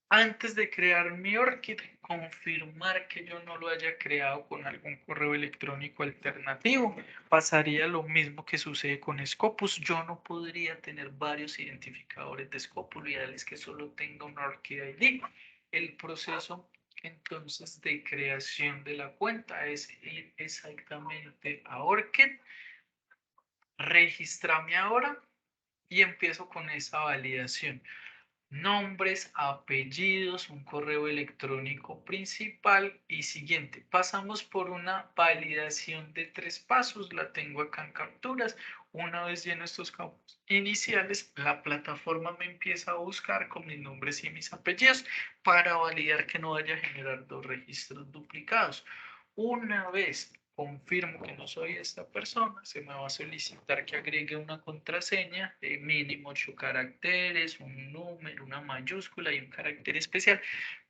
Antes de crear mi ORCID, confirmar que yo no lo haya creado con algún correo electrónico alternativo. Pasaría lo mismo que sucede con Scopus. Yo no podría tener varios identificadores de Scopus. Lo ideal es que solo tenga un ORCID ID. El proceso entonces de creación de la cuenta es ir exactamente a ORCID, registrarme ahora y empiezo con esa validación. Nombres, apellidos, un correo electrónico principal y siguiente. Pasamos por una validación de 3 pasos, la tengo acá en capturas. Una vez lleno estos campos iniciales, la plataforma me empieza a buscar con mis nombres y mis apellidos para validar que no vaya a generar 2 registros duplicados. Una vez confirmo que no soy esta persona, se me va a solicitar que agregue una contraseña de mínimo 8 caracteres, un número, una mayúscula y un carácter especial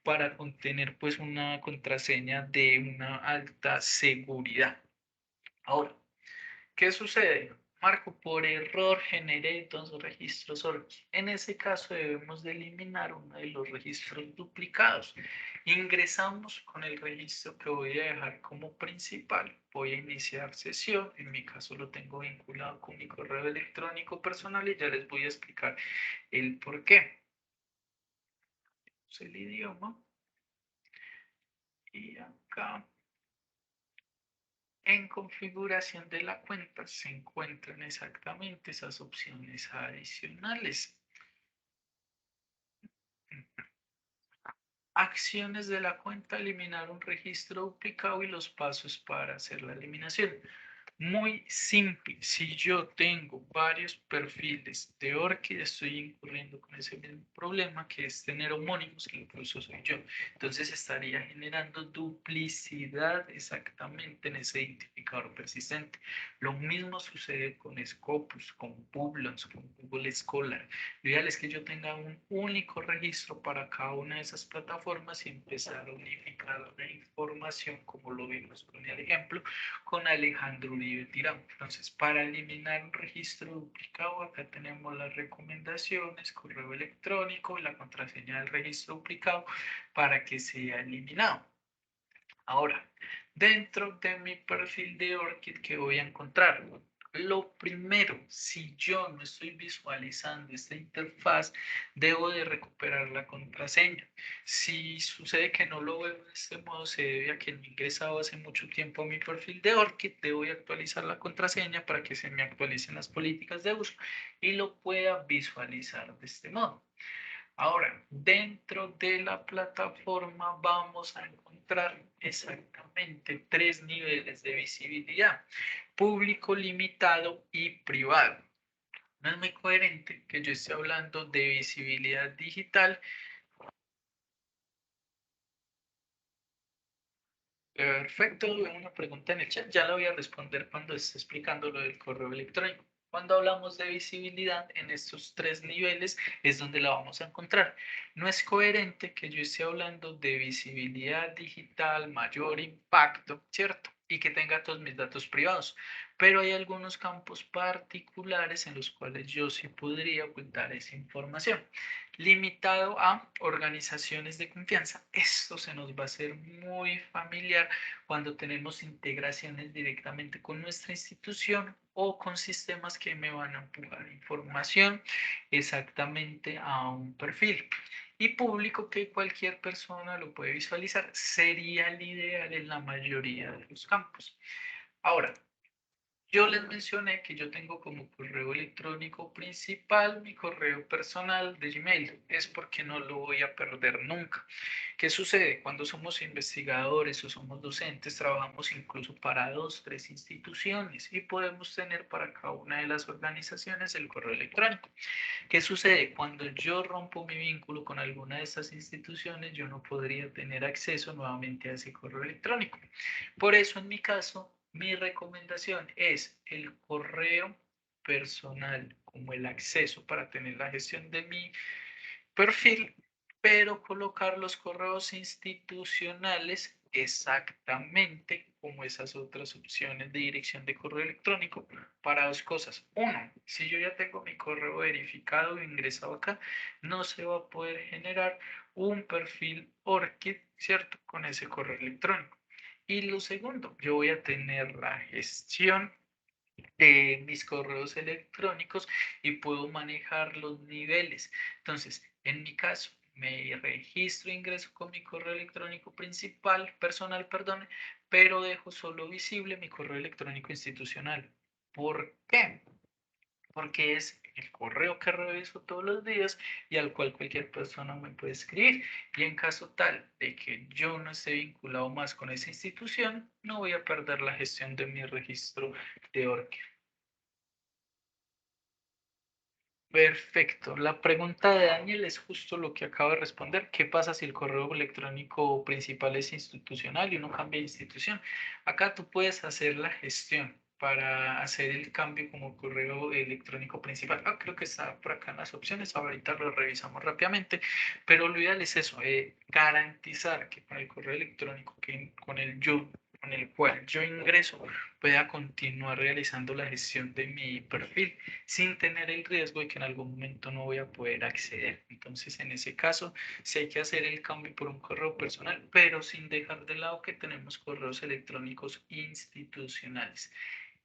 para contener pues una contraseña de una alta seguridad. Ahora, ¿qué sucede? Marco, por error generé 2 registros ORCID. En ese caso debemos de eliminar uno de los registros duplicados. Ingresamos con el registro que voy a dejar como principal. Voy a iniciar sesión. En mi caso lo tengo vinculado con mi correo electrónico personal y ya les voy a explicar el por qué. Es el idioma. Y acá en configuración de la cuenta se encuentran exactamente esas opciones adicionales. Acciones de la cuenta, eliminar un registro duplicado y los pasos para hacer la eliminación. Muy simple, si yo tengo varios perfiles de Orchid, estoy incurriendo con ese mismo problema que es tener homónimos, que incluso soy yo. Entonces estaría generando duplicidad exactamente en ese identificador persistente. Lo mismo sucede con Scopus, con Publons, con Google Scholar. Lo ideal es que yo tenga un único registro para cada una de esas plataformas y empezar a unificar la información como lo vimos con el ejemplo con Alejandro Uribe Tirán. Entonces, para eliminar un registro duplicado, acá tenemos las recomendaciones, correo electrónico y la contraseña del registro duplicado para que sea eliminado. Ahora, dentro de mi perfil de Orchid, ¿qué voy a encontrar? Lo primero, si yo no estoy visualizando esta interfaz, debo de recuperar la contraseña. Si sucede que no lo veo de este modo, se debe a que no he ingresado hace mucho tiempo a mi perfil de Orchid. Debo de actualizar la contraseña para que se me actualicen las políticas de uso y lo pueda visualizar de este modo. Ahora, dentro de la plataforma vamos a encontrar exactamente 3 niveles de visibilidad: público, limitado y privado. No es muy coherente que yo esté hablando de visibilidad digital. Perfecto, veo una pregunta en el chat, ya la voy a responder cuando esté explicando lo del correo electrónico. Cuando hablamos de visibilidad en estos 3 niveles es donde la vamos a encontrar. No es coherente que yo esté hablando de visibilidad digital, mayor impacto, ¿cierto? Y que tenga todos mis datos privados. Pero hay algunos campos particulares en los cuales yo sí podría ocultar esa información. Limitado a organizaciones de confianza. Esto se nos va a hacer muy familiar cuando tenemos integraciones directamente con nuestra institución o con sistemas que me van a empujar información exactamente a un perfil. Y público, que cualquier persona lo puede visualizar, sería el ideal en la mayoría de los campos. Ahora, yo les mencioné que yo tengo como correo electrónico principal mi correo personal de Gmail. Es porque no lo voy a perder nunca. ¿Qué sucede? Cuando somos investigadores o somos docentes, trabajamos incluso para 2, 3 instituciones y podemos tener para cada una de las organizaciones el correo electrónico. ¿Qué sucede? Cuando yo rompo mi vínculo con alguna de estas instituciones, yo no podría tener acceso nuevamente a ese correo electrónico. Por eso, en mi caso, mi recomendación es el correo personal como el acceso para tener la gestión de mi perfil, pero colocar los correos institucionales exactamente como esas otras opciones de dirección de correo electrónico para dos cosas. Uno, si yo ya tengo mi correo verificado e ingresado acá, no se va a poder generar un perfil ORCID, ¿cierto? Con ese correo electrónico. Y lo segundo, yo voy a tener la gestión de mis correos electrónicos y puedo manejar los niveles. Entonces, en mi caso, me registro, ingreso con mi correo electrónico principal, personal, perdón, pero dejo solo visible mi correo electrónico institucional. ¿Por qué? Porque es el correo que reviso todos los días y al cual cualquier persona me puede escribir. Y en caso tal de que yo no esté vinculado más con esa institución, no voy a perder la gestión de mi registro de ORCID. Perfecto. La pregunta de Daniel es justo lo que acabo de responder. ¿Qué pasa si el correo electrónico principal es institucional y uno cambia de institución? Acá tú puedes hacer la gestión para hacer el cambio como correo electrónico principal. Creo que está por acá en las opciones. Ahorita lo revisamos rápidamente. Pero lo ideal es eso, garantizar que con el correo electrónico, con con el cual yo ingreso, pueda continuar realizando la gestión de mi perfil sin tener el riesgo de que en algún momento no voy a poder acceder. Entonces, en ese caso, sí hay que hacer el cambio por un correo personal, pero sin dejar de lado que tenemos correos electrónicos institucionales.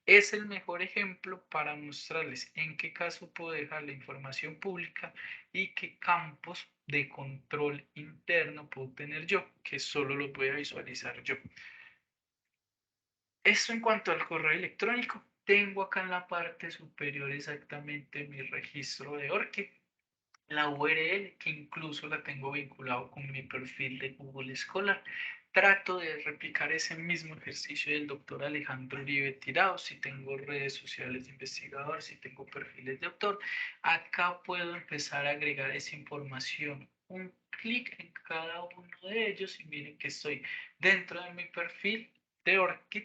Es el mejor ejemplo para mostrarles en qué caso puedo dejar la información pública y qué campos de control interno puedo tener yo, que solo los voy a visualizar yo. Esto en cuanto al correo electrónico. Tengo acá en la parte superior exactamente mi registro de ORCID, la URL, que incluso la tengo vinculado con mi perfil de Google Scholar. Trato de replicar ese mismo ejercicio del doctor Alejandro Uribe Tirado. Si tengo redes sociales de investigador, si tengo perfiles de autor, acá puedo empezar a agregar esa información. Un clic en cada uno de ellos y miren que estoy dentro de mi perfil de ORCID,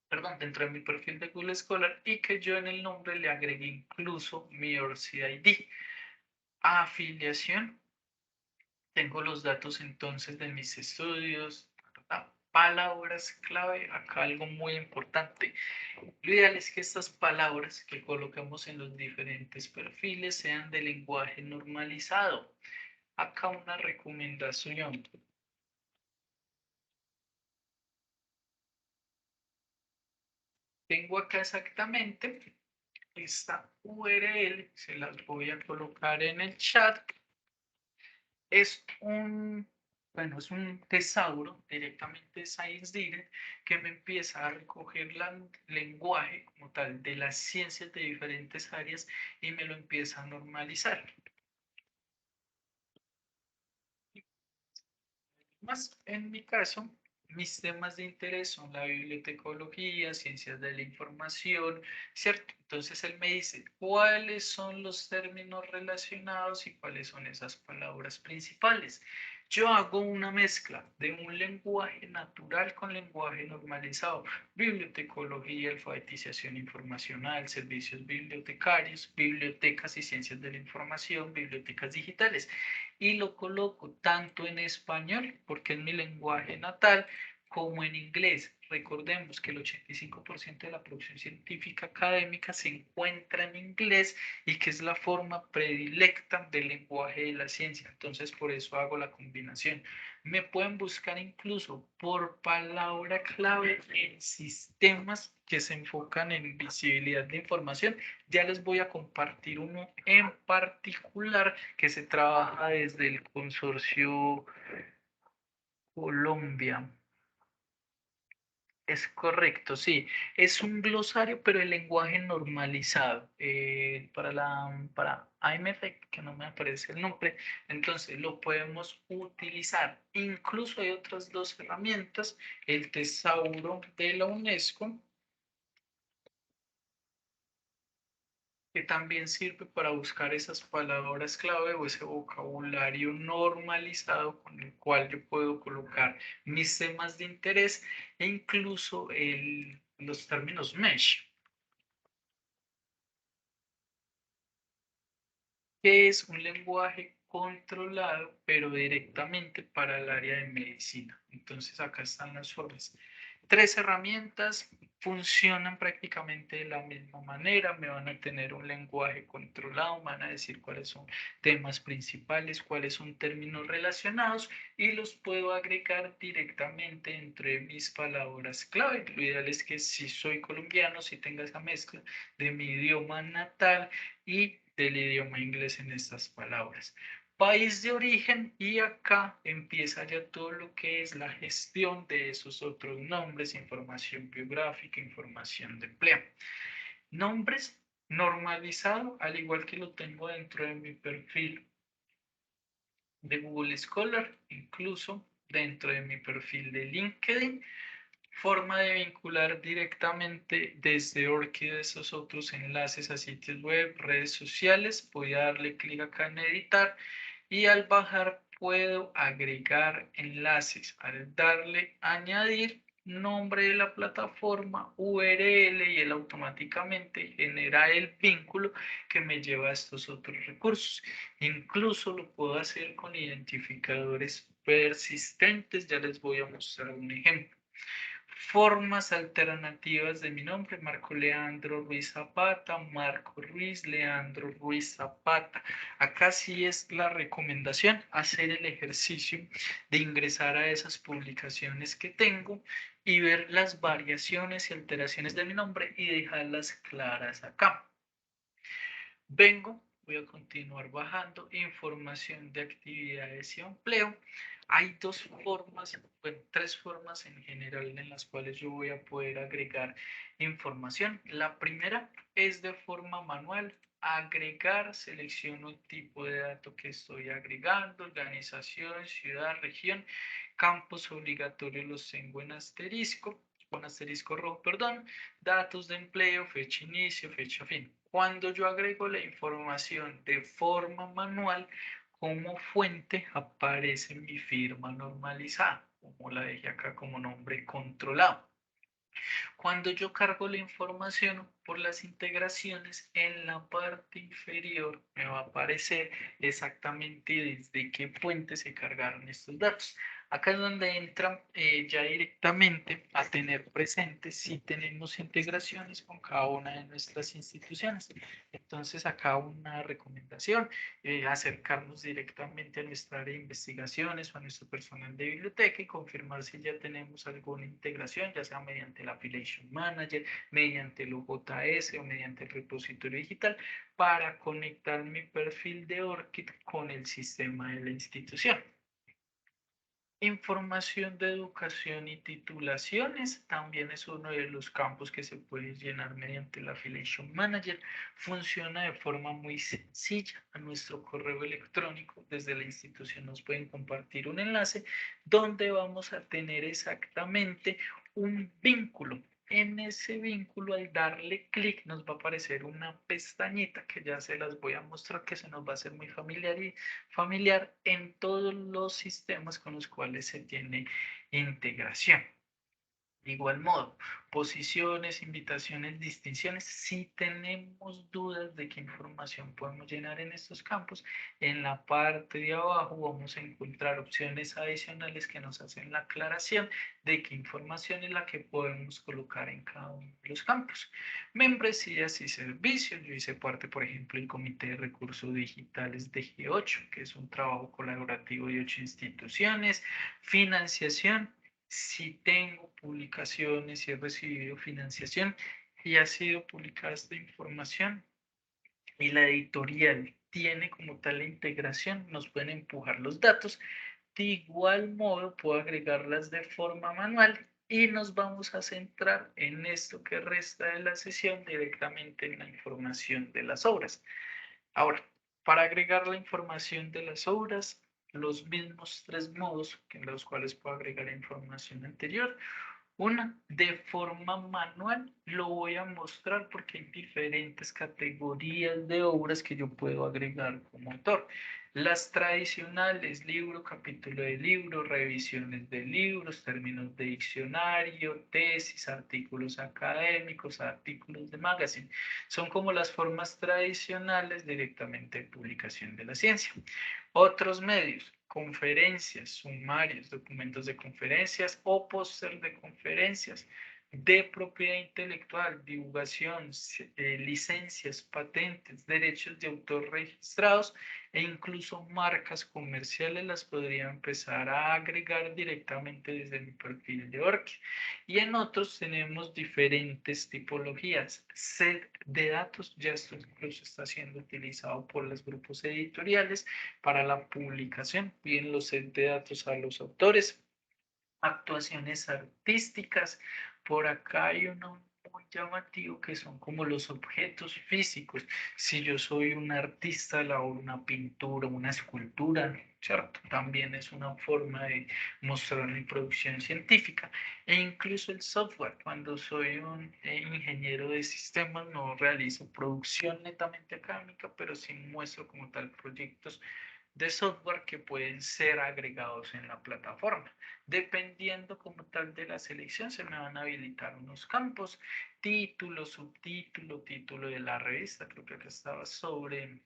perdón, dentro de mi perfil de Google Scholar y que yo en el nombre le agregué incluso mi ORCID. Afiliación, tengo los datos entonces de mis estudios, palabras clave, acá algo muy importante. Lo ideal es que estas palabras que colocamos en los diferentes perfiles sean de lenguaje normalizado. Acá una recomendación. Tengo acá exactamente esta URL, se las voy a colocar en el chat. Es es un tesauro directamente de Science Direct que me empieza a recoger el lenguaje como tal de las ciencias de diferentes áreas y me lo empieza a normalizar. Más en mi caso, mis temas de interés son la bibliotecología, ciencias de la información, ¿cierto? Entonces él me dice cuáles son los términos relacionados y cuáles son esas palabras principales. Yo hago una mezcla de un lenguaje natural con lenguaje normalizado, bibliotecología, alfabetización informacional, servicios bibliotecarios, bibliotecas y ciencias de la información, bibliotecas digitales y lo coloco tanto en español, porque es mi lenguaje natal, como en inglés. Recordemos que el 85% de la producción científica académica se encuentra en inglés y que es la forma predilecta del lenguaje de la ciencia. Entonces, por eso hago la combinación. Me pueden buscar incluso por palabra clave en sistemas que se enfocan en visibilidad de información. Ya les voy a compartir uno en particular que se trabaja desde el consorcio Colombia. Es correcto, sí. Es un glosario, pero el lenguaje normalizado. Para AMF, que no me aparece el nombre, entonces lo podemos utilizar. Incluso hay otras dos herramientas, el tesauro de la UNESCO, que también sirve para buscar esas palabras clave o ese vocabulario normalizado con el cual yo puedo colocar mis temas de interés e incluso los términos mesh, que es un lenguaje controlado, pero directamente para el área de medicina. Entonces acá están las formas. Tres herramientas funcionan prácticamente de la misma manera, me van a tener un lenguaje controlado, me van a decir cuáles son temas principales, cuáles son términos relacionados y los puedo agregar directamente dentro de mis palabras clave. Lo ideal es que si soy colombiano, si tenga esa mezcla de mi idioma natal y del idioma inglés en estas palabras. País de origen y acá empieza ya todo lo que es la gestión de esos otros nombres, información biográfica, información de empleo. Nombres normalizado, al igual que lo tengo dentro de mi perfil de Google Scholar, incluso dentro de mi perfil de LinkedIn. Forma de vincular directamente desde Orchid esos otros enlaces a sitios web, redes sociales. Voy a darle clic acá en editar y al bajar puedo agregar enlaces. Al darle añadir nombre de la plataforma, URL y él automáticamente genera el vínculo que me lleva a estos otros recursos. Incluso lo puedo hacer con identificadores persistentes. Ya les voy a mostrar un ejemplo. Formas alternativas de mi nombre: Marco Leandro Ruiz Zapata, Marco Ruiz, Leandro Ruiz Zapata. Acá sí es la recomendación hacer el ejercicio de ingresar a esas publicaciones que tengo y ver las variaciones y alteraciones de mi nombre y dejarlas claras acá. Vengo, voy a continuar bajando información de actividades y empleo. Hay dos formas, bueno, tres formas en general en las cuales yo voy a poder agregar información. La primera es de forma manual. Agregar, selecciono el tipo de dato que estoy agregando, organización, ciudad, región, campos obligatorios los tengo en asterisco, con asterisco rojo, perdón, datos de empleo, fecha inicio, fecha fin. Cuando yo agrego la información de forma manual, como fuente aparece mi firma normalizada, como la dejé acá como nombre controlado. Cuando yo cargo la información por las integraciones, en la parte inferior me va a aparecer exactamente desde qué fuente se cargaron estos datos. Acá es donde entra ya directamente a tener presente si tenemos integraciones con cada una de nuestras instituciones. Entonces, acá una recomendación: acercarnos directamente a nuestra área de investigaciones o a nuestro personal de biblioteca y confirmar si ya tenemos alguna integración, ya sea mediante el Affiliation Manager, mediante el OJS o mediante el repositorio digital, para conectar mi perfil de ORCID con el sistema de la institución. Información de educación y titulaciones también es uno de los campos que se puede llenar mediante el Affiliation Manager. Funciona de forma muy sencilla. A nuestro correo electrónico desde la institución nos pueden compartir un enlace donde vamos a tener exactamente un vínculo. En ese vínculo, al darle clic, nos va a aparecer una pestañita que ya se las voy a mostrar, que se nos va a hacer muy familiar en todos los sistemas con los cuales se tiene integración. De igual modo, posiciones, invitaciones, distinciones. Si tenemos dudas de qué información podemos llenar en estos campos, en la parte de abajo vamos a encontrar opciones adicionales que nos hacen la aclaración de qué información es la que podemos colocar en cada uno de los campos. Membresías y servicios. Yo hice parte, por ejemplo, del Comité de Recursos Digitales de G8, que es un trabajo colaborativo de 8 instituciones. Financiación: si tengo publicaciones y he recibido financiación y ha sido publicada esta información y la editorial tiene como tal la integración, nos pueden empujar los datos. De igual modo, puedo agregarlas de forma manual y nos vamos a centrar en esto que resta de la sesión directamente en la información de las obras. Ahora, para agregar la información de las obras, los mismos tres modos en los cuales puedo agregar información anterior. Una, de forma manual, lo voy a mostrar porque hay diferentes categorías de obras que yo puedo agregar como autor. Las tradicionales: libro, capítulo de libro, revisiones de libros, términos de diccionario, tesis, artículos académicos, artículos de magazine. Son como las formas tradicionales directamente de publicación de la ciencia. Otros medios: conferencias, sumarios, documentos de conferencias o póster de conferencias, de propiedad intelectual, divulgación, licencias, patentes, derechos de autor registrados e incluso marcas comerciales las podría empezar a agregar directamente desde mi perfil de Orchid. Y en otros tenemos diferentes tipologías. Set de datos, ya esto incluso está siendo utilizado por los grupos editoriales para la publicación. Piden los set de datos a los autores. Actuaciones artísticas. Por acá hay uno muy llamativo que son como los objetos físicos. Si yo soy un artista, elaboro una pintura, una escultura, ¿cierto? También es una forma de mostrar mi producción científica. E incluso el software, cuando soy un ingeniero de sistemas, no realizo producción netamente académica, pero sí muestro como tal proyectos de software que pueden ser agregados en la plataforma. Dependiendo como tal de la selección, se me van a habilitar unos campos, título, subtítulo, título de la revista, creo que acá estaba sobre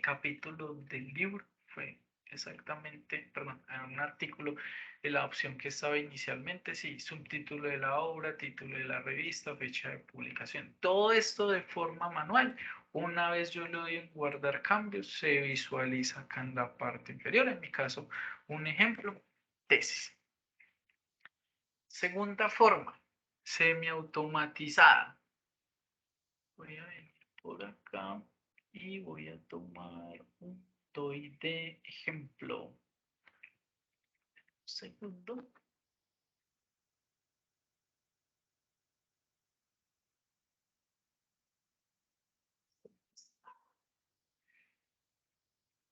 capítulo del libro, fue exactamente, perdón, un artículo de la opción que estaba inicialmente, sí, subtítulo de la obra, título de la revista, fecha de publicación. Todo esto de forma manual. Una vez yo le doy en guardar cambios, se visualiza acá en la parte inferior. En mi caso, un ejemplo, tesis. Segunda forma, semiautomatizada. Voy a venir por acá y voy a tomar un toy de ejemplo. Un segundo.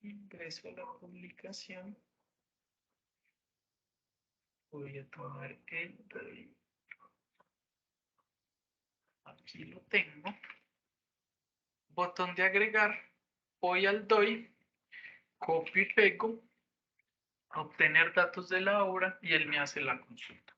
Ingreso a la publicación. Voy a tomar el DOI. Aquí lo tengo. Botón de agregar. Voy al DOI. Copio y pego. Obtener datos de la obra y él me hace la consulta.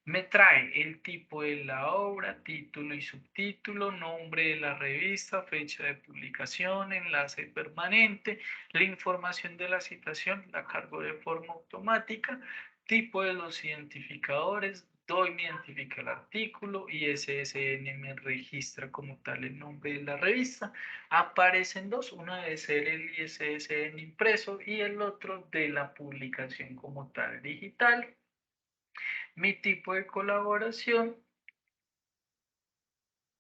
Me trae el tipo de la obra, título y subtítulo, nombre de la revista, fecha de publicación, enlace permanente, la información de la citación, la cargo de forma automática, tipo de los identificadores, DOI me identifica el artículo, ISSN me registra como tal el nombre de la revista. Aparecen dos, uno debe ser el ISSN impreso y el otro de la publicación como tal digital, mi tipo de colaboración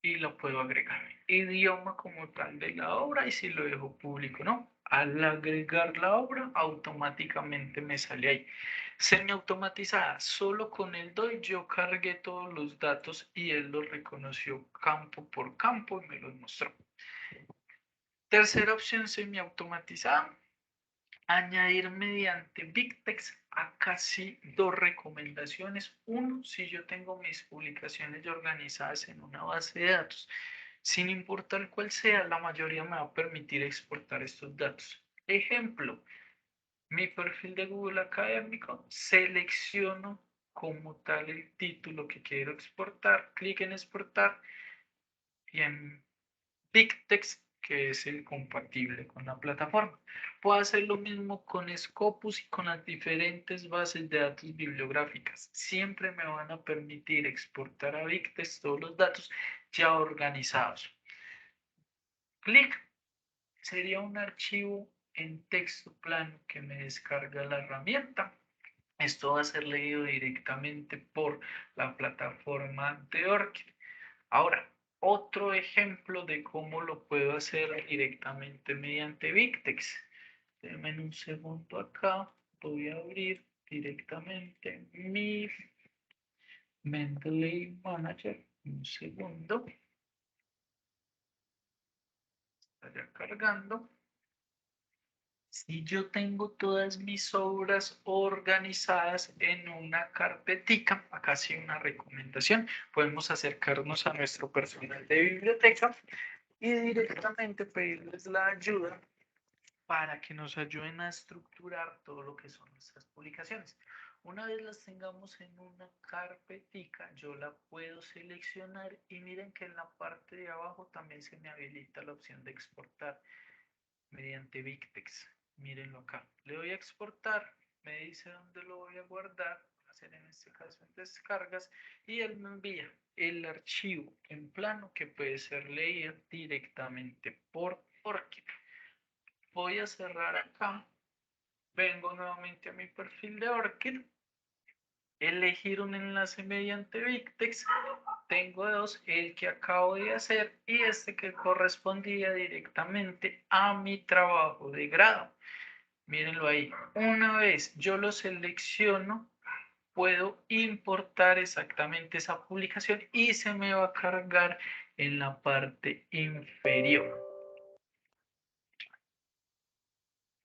y lo puedo agregar. Idioma como tal de la obra y si lo dejo público, ¿no? Al agregar la obra, automáticamente me sale ahí. Semiautomatizada, solo con el DOI yo cargué todos los datos y él los reconoció campo por campo y me los mostró. Tercera opción semiautomatizada, añadir mediante BigText. Acá sí dos recomendaciones. Uno, si yo tengo mis publicaciones ya organizadas en una base de datos, sin importar cuál sea, la mayoría me va a permitir exportar estos datos. Ejemplo, mi perfil de Google Académico, selecciono como tal el título que quiero exportar, clic en exportar y en BigText, que es el compatible con la plataforma. Puedo hacer lo mismo con Scopus y con las diferentes bases de datos bibliográficas. Siempre me van a permitir exportar a BigText todos los datos ya organizados. Clic sería un archivo en texto plano que me descarga la herramienta. Esto va a ser leído directamente por la plataforma de Orchid. Ahora, otro ejemplo de cómo lo puedo hacer directamente mediante BigText. Denme un segundo acá. Voy a abrir directamente mi Mendeley Manager. Un segundo. Está ya cargando. Si yo tengo todas mis obras organizadas en una carpetica, acá sí una recomendación, podemos acercarnos a nuestro personal de biblioteca y directamente pedirles la ayuda para que nos ayuden a estructurar todo lo que son nuestras publicaciones. Una vez las tengamos en una carpetica, yo la puedo seleccionar y miren que en la parte de abajo también se me habilita la opción de exportar mediante BigText. Mírenlo acá. Le doy a exportar, me dice dónde lo voy a guardar, voy a hacer en este caso en descargas, y él me envía el archivo en plano que puede ser leído directamente por Orchid. Voy a cerrar acá, vengo nuevamente a mi perfil de Orchid, elegir un enlace mediante Victex. Tengo dos, el que acabo de hacer y este que correspondía directamente a mi trabajo de grado. Mírenlo ahí. Una vez yo lo selecciono, puedo importar exactamente esa publicación y se me va a cargar en la parte inferior.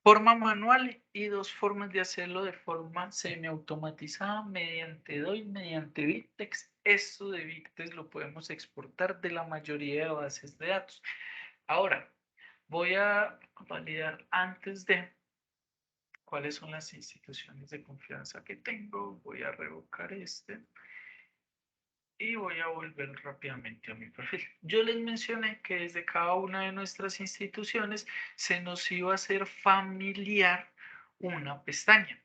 Forma manual y dos formas de hacerlo de forma semiautomatizada mediante DOI, mediante Victex. Esto de Victex lo podemos exportar de la mayoría de bases de datos. Ahora, voy a validar antes de cuáles son las instituciones de confianza que tengo. Voy a revocar este y voy a volver rápidamente a mi perfil. Yo les mencioné que desde cada una de nuestras instituciones se nos iba a hacer familiar una pestaña.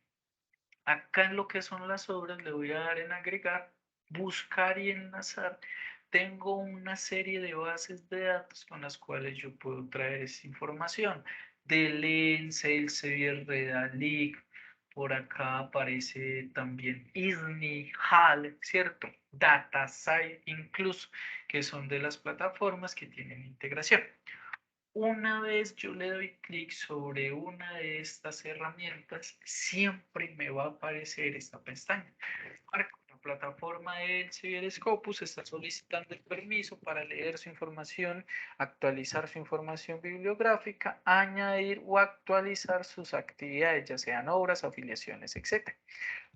Acá en lo que son las obras le voy a dar en agregar, buscar y enlazar. Tengo una serie de bases de datos con las cuales yo puedo traer esa información. Del ENSE, Elsevier, Redalic, por acá aparece también ISNI, HAL, ¿cierto? DataSite incluso, que son de las plataformas que tienen integración. Una vez yo le doy clic sobre una de estas herramientas, siempre me va a aparecer esta pestaña. La plataforma de Elsevier Scopus está solicitando el permiso para leer su información, actualizar su información bibliográfica, añadir o actualizar sus actividades, ya sean obras, afiliaciones, etc.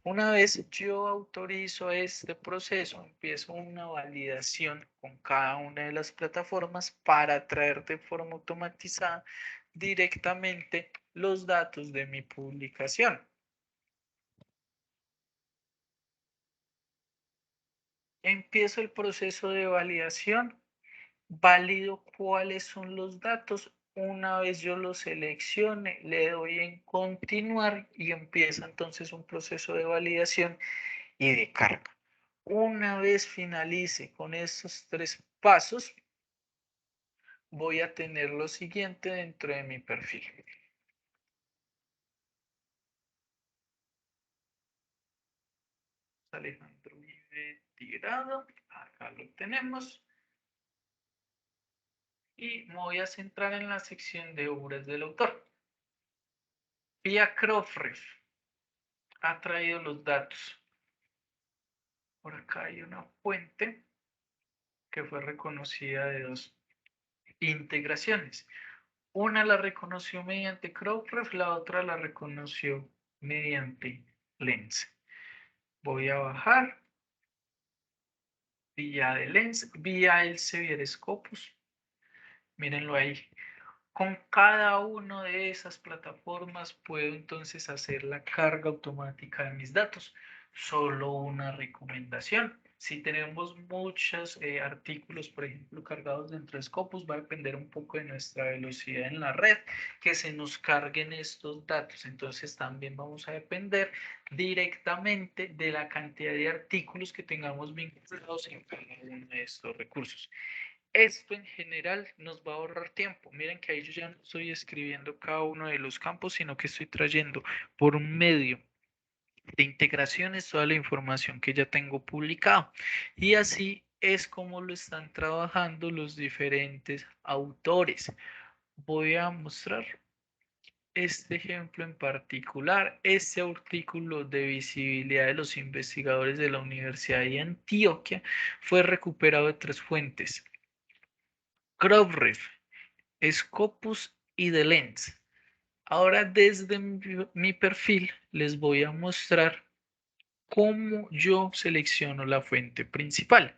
Una vez yo autorizo este proceso, empiezo una validación con cada una de las plataformas para traer de forma automatizada directamente los datos de mi publicación. Empiezo el proceso de validación, valido cuáles son los datos. Una vez yo los seleccione, le doy en continuar y empieza entonces un proceso de validación y de carga. Una vez finalice con estos tres pasos, voy a tener lo siguiente dentro de mi perfil. Alejandro Vive Tirado, acá lo tenemos. Y me voy a centrar en la sección de obras del autor. Vía Crowdref ha traído los datos. Por acá hay una fuente que fue reconocida de dos integraciones. Una la reconoció mediante Crowdref, la otra la reconoció mediante Lens. Voy a bajar vía de Lens, vía Elsevier Scopus. Mírenlo ahí. Con cada una de esas plataformas puedo entonces hacer la carga automática de mis datos. Solo una recomendación. Si tenemos muchos artículos, por ejemplo, cargados dentro de Scopus, va a depender un poco de nuestra velocidad en la red, que se nos carguen estos datos. Entonces también vamos a depender directamente de la cantidad de artículos que tengamos vinculados en cada uno de estos recursos. Esto en general nos va a ahorrar tiempo. Miren que ahí yo ya no estoy escribiendo cada uno de los campos, sino que estoy trayendo por un medio de integraciones toda la información que ya tengo publicado. Y así es como lo están trabajando los diferentes autores. Voy a mostrar este ejemplo en particular. Este artículo de visibilidad de los investigadores de la Universidad de Antioquia fue recuperado de tres fuentes. Crowdref, Scopus y The Lens. Ahora desde mi perfil les voy a mostrar cómo yo selecciono la fuente principal.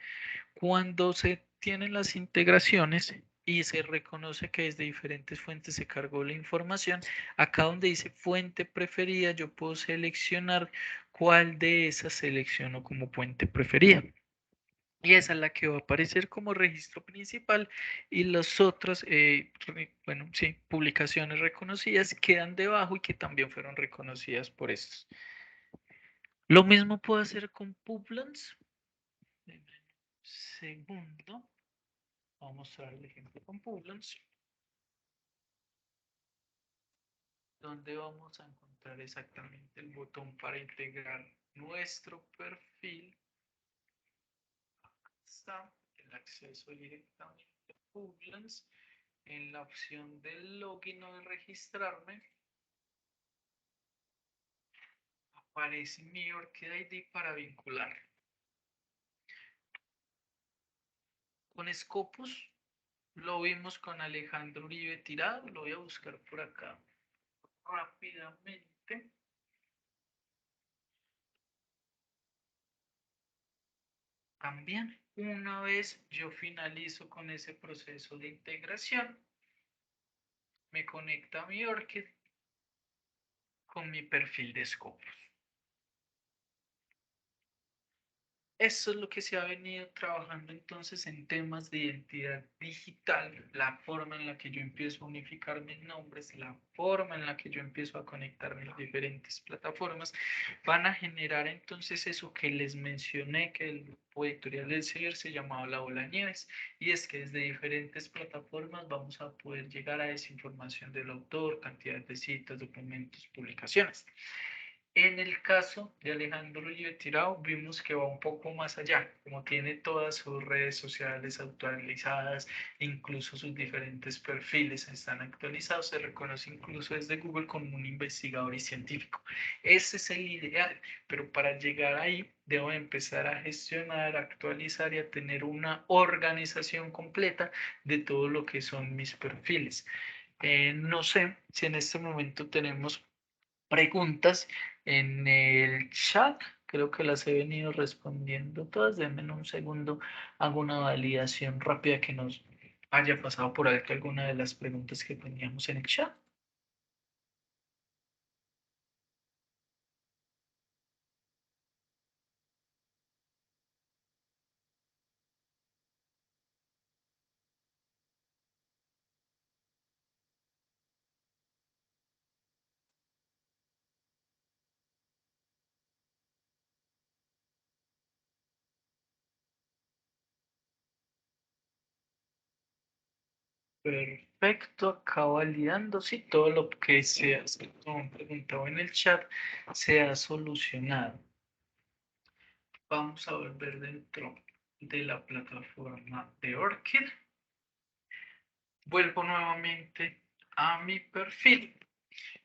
Cuando se tienen las integraciones y se reconoce que desde diferentes fuentes se cargó la información, acá donde dice fuente preferida, yo puedo seleccionar cuál de esas selecciono como fuente preferida. Y esa es la que va a aparecer como registro principal y las otras, bueno, sí, publicaciones reconocidas quedan debajo y que también fueron reconocidas por estos. Lo mismo puedo hacer con Publons. Segundo, vamos a mostrar el ejemplo con Publons, donde vamos a encontrar exactamente el botón para integrar nuestro perfil. Está el acceso directamente a Publons. En la opción del login o de registrarme, aparece mi Orchid ID para vincular. Con Scopus lo vimos con Alejandro Uribe Tirado, lo voy a buscar por acá rápidamente. También una vez yo finalizo con ese proceso de integración, me conecta a mi Orchid con mi perfil de Scopus. Eso es lo que se ha venido trabajando entonces en temas de identidad digital, la forma en la que yo empiezo a unificar mis nombres, la forma en la que yo empiezo a conectar mis diferentes plataformas, van a generar entonces eso que les mencioné, que el grupo editorial del CIR se llamaba la bola de nieves, y es que desde diferentes plataformas vamos a poder llegar a esa información del autor, cantidad de citas, documentos, publicaciones. En el caso de Alejandro Uribe Tirado, vimos que va un poco más allá, como tiene todas sus redes sociales actualizadas, incluso sus diferentes perfiles están actualizados, se reconoce incluso desde Google como un investigador y científico. Ese es el ideal, pero para llegar ahí debo empezar a gestionar, a actualizar y a tener una organización completa de todo lo que son mis perfiles. No sé si en este momento tenemos preguntas en el chat. Creo que las he venido respondiendo todas. Denme un segundo. Hago una validación rápida que nos haya pasado por alto alguna de las preguntas que teníamos en el chat. Perfecto, acá validando si todo lo que se ha preguntado en el chat se ha solucionado. Vamos a volver dentro de la plataforma de Orchid. Vuelvo nuevamente a mi perfil.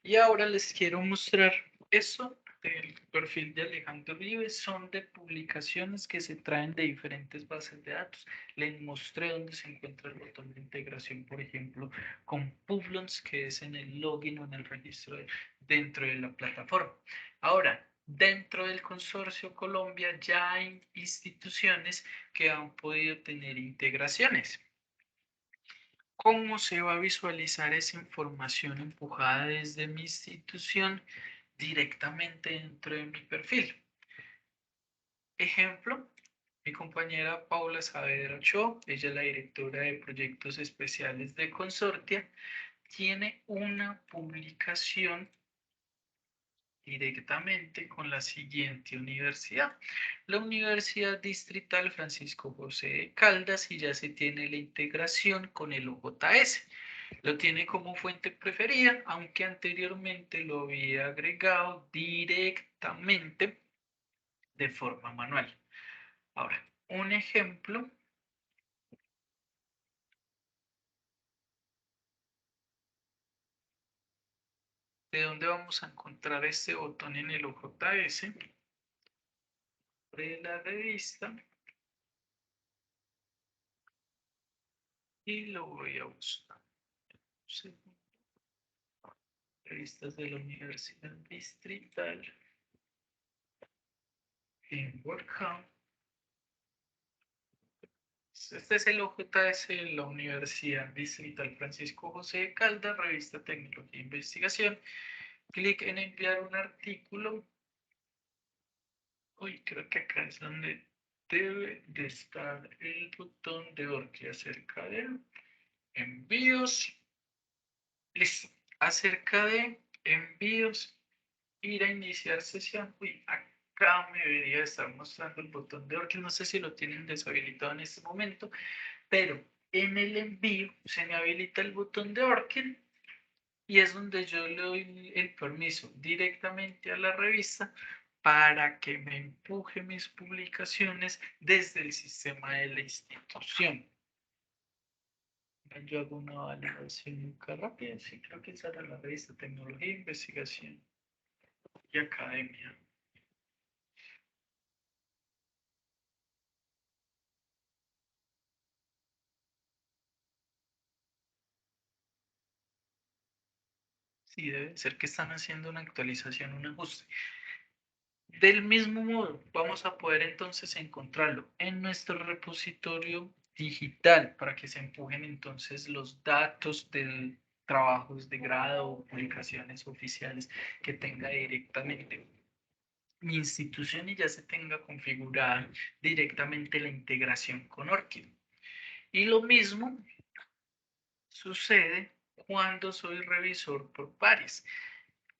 Y ahora les quiero mostrar eso del perfil de Alejandro Vives. Son de publicaciones que se traen de diferentes bases de datos. Les mostré dónde se encuentra el botón de integración, por ejemplo, con Publons, que es en el login o en el registro dentro de la plataforma. Ahora, dentro del consorcio Colombia ya hay instituciones que han podido tener integraciones. ¿Cómo se va a visualizar esa información empujada desde mi institución directamente dentro de mi perfil? Ejemplo, mi compañera Paula Saavedra Ochoa, ella es la directora de proyectos especiales de Consortia, tiene una publicación directamente con la siguiente universidad, la Universidad Distrital Francisco José de Caldas, y ya se tiene la integración con el OJS. Lo tiene como fuente preferida, aunque anteriormente lo había agregado directamente de forma manual. Ahora, un ejemplo de dónde vamos a encontrar este botón en el OJS de la revista, y lo voy a buscar. Revistas de la Universidad Distrital en WordCamp. Este es el OJS de la Universidad Distrital Francisco José de Caldas, revista Tecnología e Investigación. Clic en enviar un artículo. Uy, creo que acá es donde debe de estar el botón de Orchid acerca de envíos. Listo. Acerca de envíos, ir a iniciar sesión. Uy, acá me debería estar mostrando el botón de Orchid. No sé si lo tienen deshabilitado en este momento, pero en el envío se me habilita el botón de Orchid y es donde yo le doy el permiso directamente a la revista para que me empuje mis publicaciones desde el sistema de la institución. Yo hago una validación acá rápida, sí, creo que esa era la revista Tecnología, Investigación y Academia. Sí, debe ser que están haciendo una actualización, un ajuste. Del mismo modo, vamos a poder entonces encontrarlo en nuestro repositorio digital para que se empujen entonces los datos de trabajos de grado o publicaciones oficiales que tenga directamente mi institución y ya se tenga configurada directamente la integración con Orchid. Y lo mismo sucede cuando soy revisor por pares.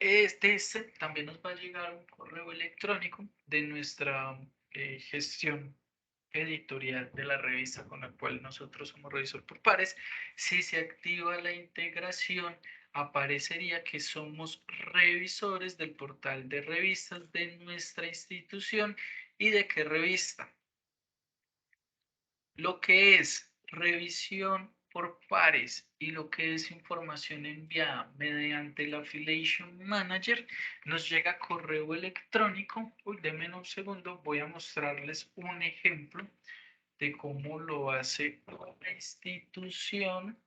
Este también nos va a llegar un correo electrónico de nuestra gestión editorial de la revista con la cual nosotros somos revisor por pares. Si se activa la integración, aparecería que somos revisores del portal de revistas de nuestra institución. ¿Y de qué revista? Lo que es revisión por pares y lo que es información enviada mediante el Affiliation Manager nos llega correo electrónico. Uy, denme un segundo, voy a mostrarles un ejemplo de cómo lo hace una institución.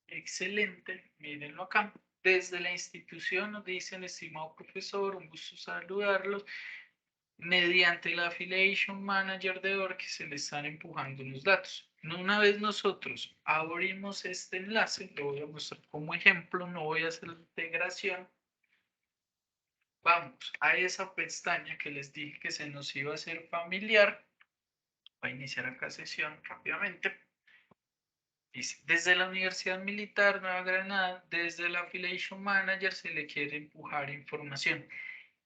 Excelente, mírenlo acá. Desde la institución nos dicen, estimado profesor, un gusto saludarlos. Mediante el Affiliation Manager de Org se le están empujando unos datos. Una vez nosotros abrimos este enlace, lo voy a mostrar como ejemplo, no voy a hacer la integración. Vamos a esa pestaña que les dije que se nos iba a hacer familiar. Voy a iniciar acá sesión rápidamente. Dice, desde la Universidad Militar Nueva Granada, desde el Affiliation Manager se le quiere empujar información.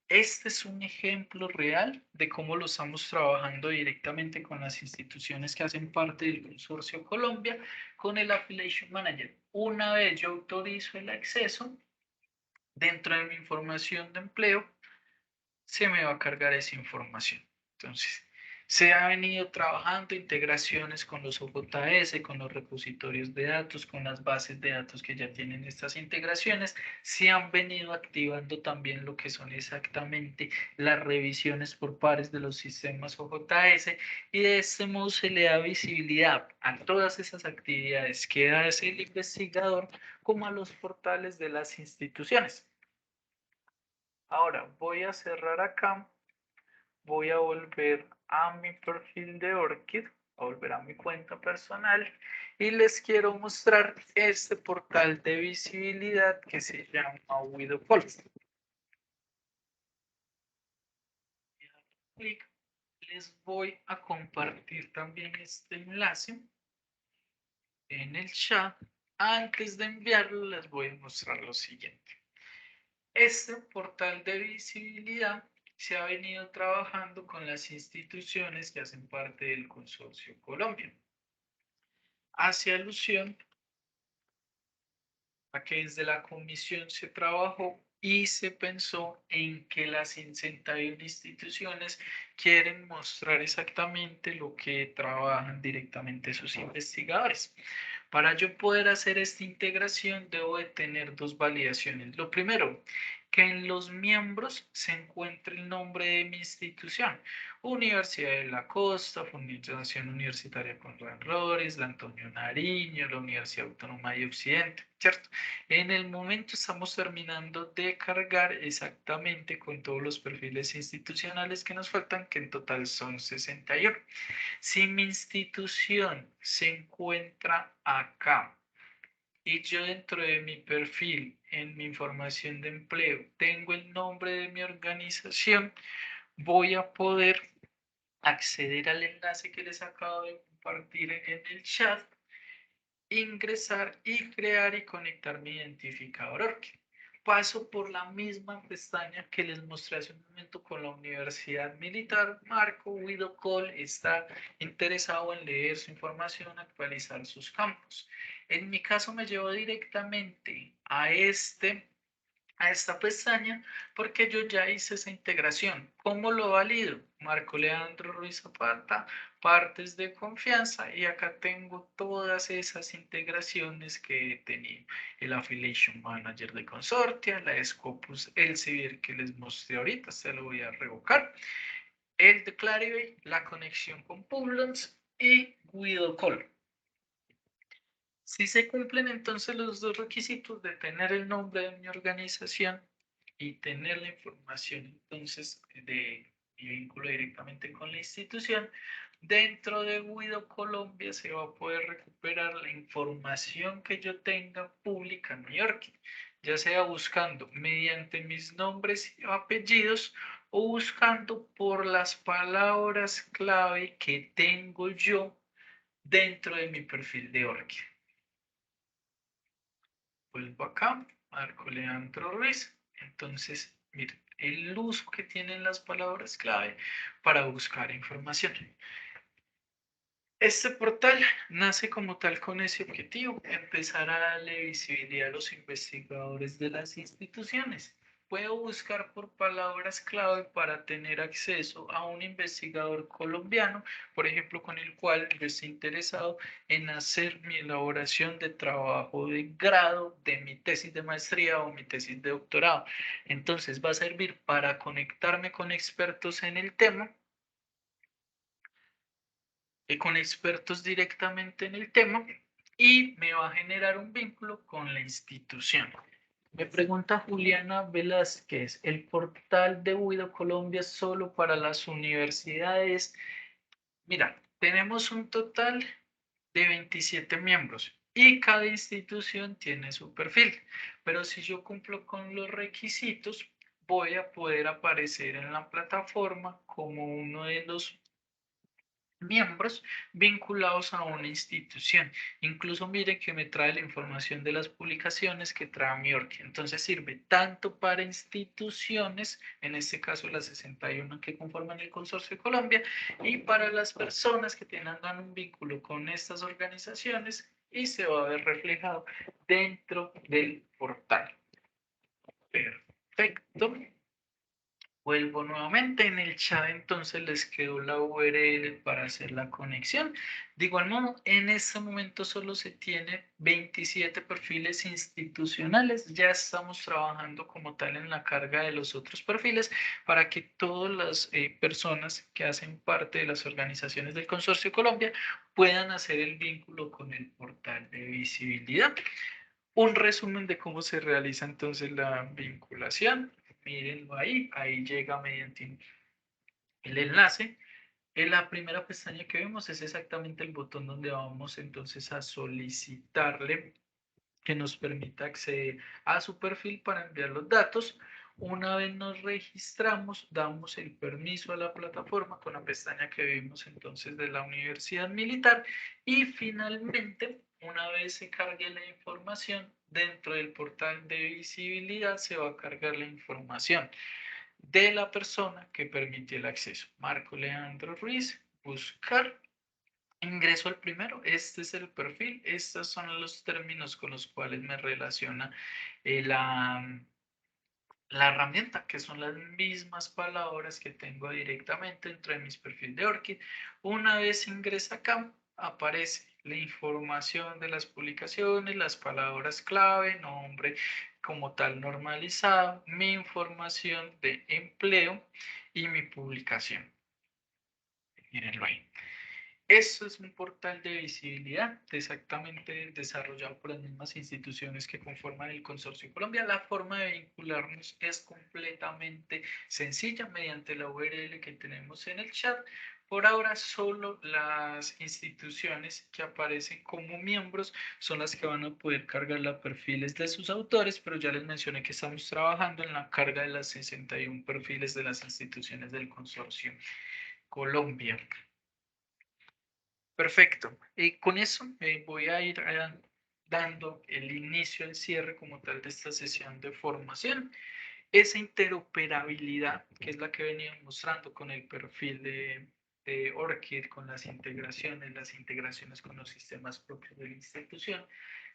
Este es un ejemplo real de cómo lo estamos trabajando directamente con las instituciones que hacen parte del Consorcio Colombia con el Affiliation Manager. Una vez yo autorizo el acceso, dentro de mi información de empleo, se me va a cargar esa información. Entonces, se ha venido trabajando integraciones con los OJS, con los repositorios de datos, con las bases de datos que ya tienen estas integraciones. Se han venido activando también lo que son exactamente las revisiones por pares de los sistemas OJS y de este modo se le da visibilidad a todas esas actividades que hace el investigador como a los portales de las instituciones. Ahora voy a cerrar acá, voy a volver a mi perfil de Orchid, a volver a mi cuenta personal y les quiero mostrar este portal de visibilidad que se llama WidowPulse. Les voy a compartir también este enlace en el chat. Antes de enviarlo les voy a mostrar lo siguiente. Este portal de visibilidad se ha venido trabajando con las instituciones que hacen parte del Consorcio Colombia. Hace alusión a que desde la comisión se trabajó y se pensó en que las 61 instituciones quieren mostrar exactamente lo que trabajan directamente sus investigadores. Para yo poder hacer esta integración debo de tener dos validaciones. Lo primero, que en los miembros se encuentre el nombre de mi institución. Universidad de la Costa, Fundación Universitaria Conrad Rores, la Antonio Nariño, la Universidad Autónoma de Occidente, ¿cierto? En el momento estamos terminando de cargar exactamente con todos los perfiles institucionales que nos faltan, que en total son 61. Si mi institución se encuentra acá y yo dentro de mi perfil, en mi información de empleo, tengo el nombre de mi organización, voy a poder acceder al enlace que les acabo de compartir en el chat, ingresar y crear y conectar mi identificador ORCID. Paso por la misma pestaña que les mostré hace un momento con la Universidad Militar. Marco Guido Cole está interesado en leer su información, actualizar sus campos. En mi caso me llevo directamente a esta pestaña porque yo ya hice esa integración. ¿Cómo lo valido? Marco Leandro Ruiz Zapata, partes de confianza, y acá tengo todas esas integraciones que he tenido. El Affiliation Manager de Consortia, la Scopus Elsevier que les mostré ahorita, se lo voy a revocar, el de Clarivate, la conexión con Publons y Guido Call. Si se cumplen entonces los dos requisitos de tener el nombre de mi organización y tener la información entonces de mi vínculo directamente con la institución, dentro de Guido Colombia se va a poder recuperar la información que yo tenga pública en mi ORCID, ya sea buscando mediante mis nombres y apellidos o buscando por las palabras clave que tengo yo dentro de mi perfil de ORCID. Vuelvo acá, Marco Leandro Ruiz. Entonces, miren, el uso que tienen las palabras clave para buscar información. Este portal nace como tal con ese objetivo, empezar a darle visibilidad a los investigadores de las instituciones. Puedo buscar por palabras clave para tener acceso a un investigador colombiano, por ejemplo, con el cual yo esté interesado en hacer mi elaboración de trabajo de grado, de mi tesis de maestría o mi tesis de doctorado. Entonces va a servir para conectarme con expertos en el tema, con expertos directamente en el tema, y me va a generar un vínculo con la institución. Me pregunta Juliana Velázquez, ¿el portal de Guido Colombia es solo para las universidades? Mira, tenemos un total de 27 miembros y cada institución tiene su perfil, pero si yo cumplo con los requisitos, voy a poder aparecer en la plataforma como uno de los miembros vinculados a una institución. Incluso miren que me trae la información de las publicaciones que trae mi org. Entonces sirve tanto para instituciones, en este caso las 61 que conforman el Consorcio de Colombia, y para las personas que tengan un vínculo con estas organizaciones, y se va a ver reflejado dentro del portal. Perfecto. Vuelvo nuevamente en el chat, entonces les quedó la URL para hacer la conexión. De igual modo, en este momento solo se tiene 27 perfiles institucionales. Ya estamos trabajando como tal en la carga de los otros perfiles para que todas las personas que hacen parte de las organizaciones del Consorcio Colombia puedan hacer el vínculo con el portal de visibilidad. Un resumen de cómo se realiza entonces la vinculación. Mírenlo ahí, ahí llega mediante el enlace. En la primera pestaña que vemos es exactamente el botón donde vamos entonces a solicitarle que nos permita acceder a su perfil para enviar los datos. Una vez nos registramos, damos el permiso a la plataforma con la pestaña que vimos entonces de la Universidad Militar, y finalmente, una vez se cargue la información dentro del portal de visibilidad, se va a cargar la información de la persona que permitió el acceso. Marco Leandro Ruiz, buscar. Ingreso al primero, este es el perfil, estos son los términos con los cuales me relaciona la herramienta, que son las mismas palabras que tengo directamente dentro de mis perfiles de ORCID. Una vez ingresa acá, aparece la información de las publicaciones, las palabras clave, nombre como tal normalizado, mi información de empleo y mi publicación. Mírenlo ahí. Esto es un portal de visibilidad exactamente desarrollado por las mismas instituciones que conforman el Consorcio Colombia. La forma de vincularnos es completamente sencilla mediante la URL que tenemos en el chat. Por ahora, solo las instituciones que aparecen como miembros son las que van a poder cargar los perfiles de sus autores, pero ya les mencioné que estamos trabajando en la carga de las 61 perfiles de las instituciones del consorcio Colombia. Perfecto. Y con eso voy a ir dando el inicio, el cierre como tal de esta sesión de formación. Esa interoperabilidad, que es la que venía mostrando con el perfil de ORCID, con las integraciones con los sistemas propios de la institución,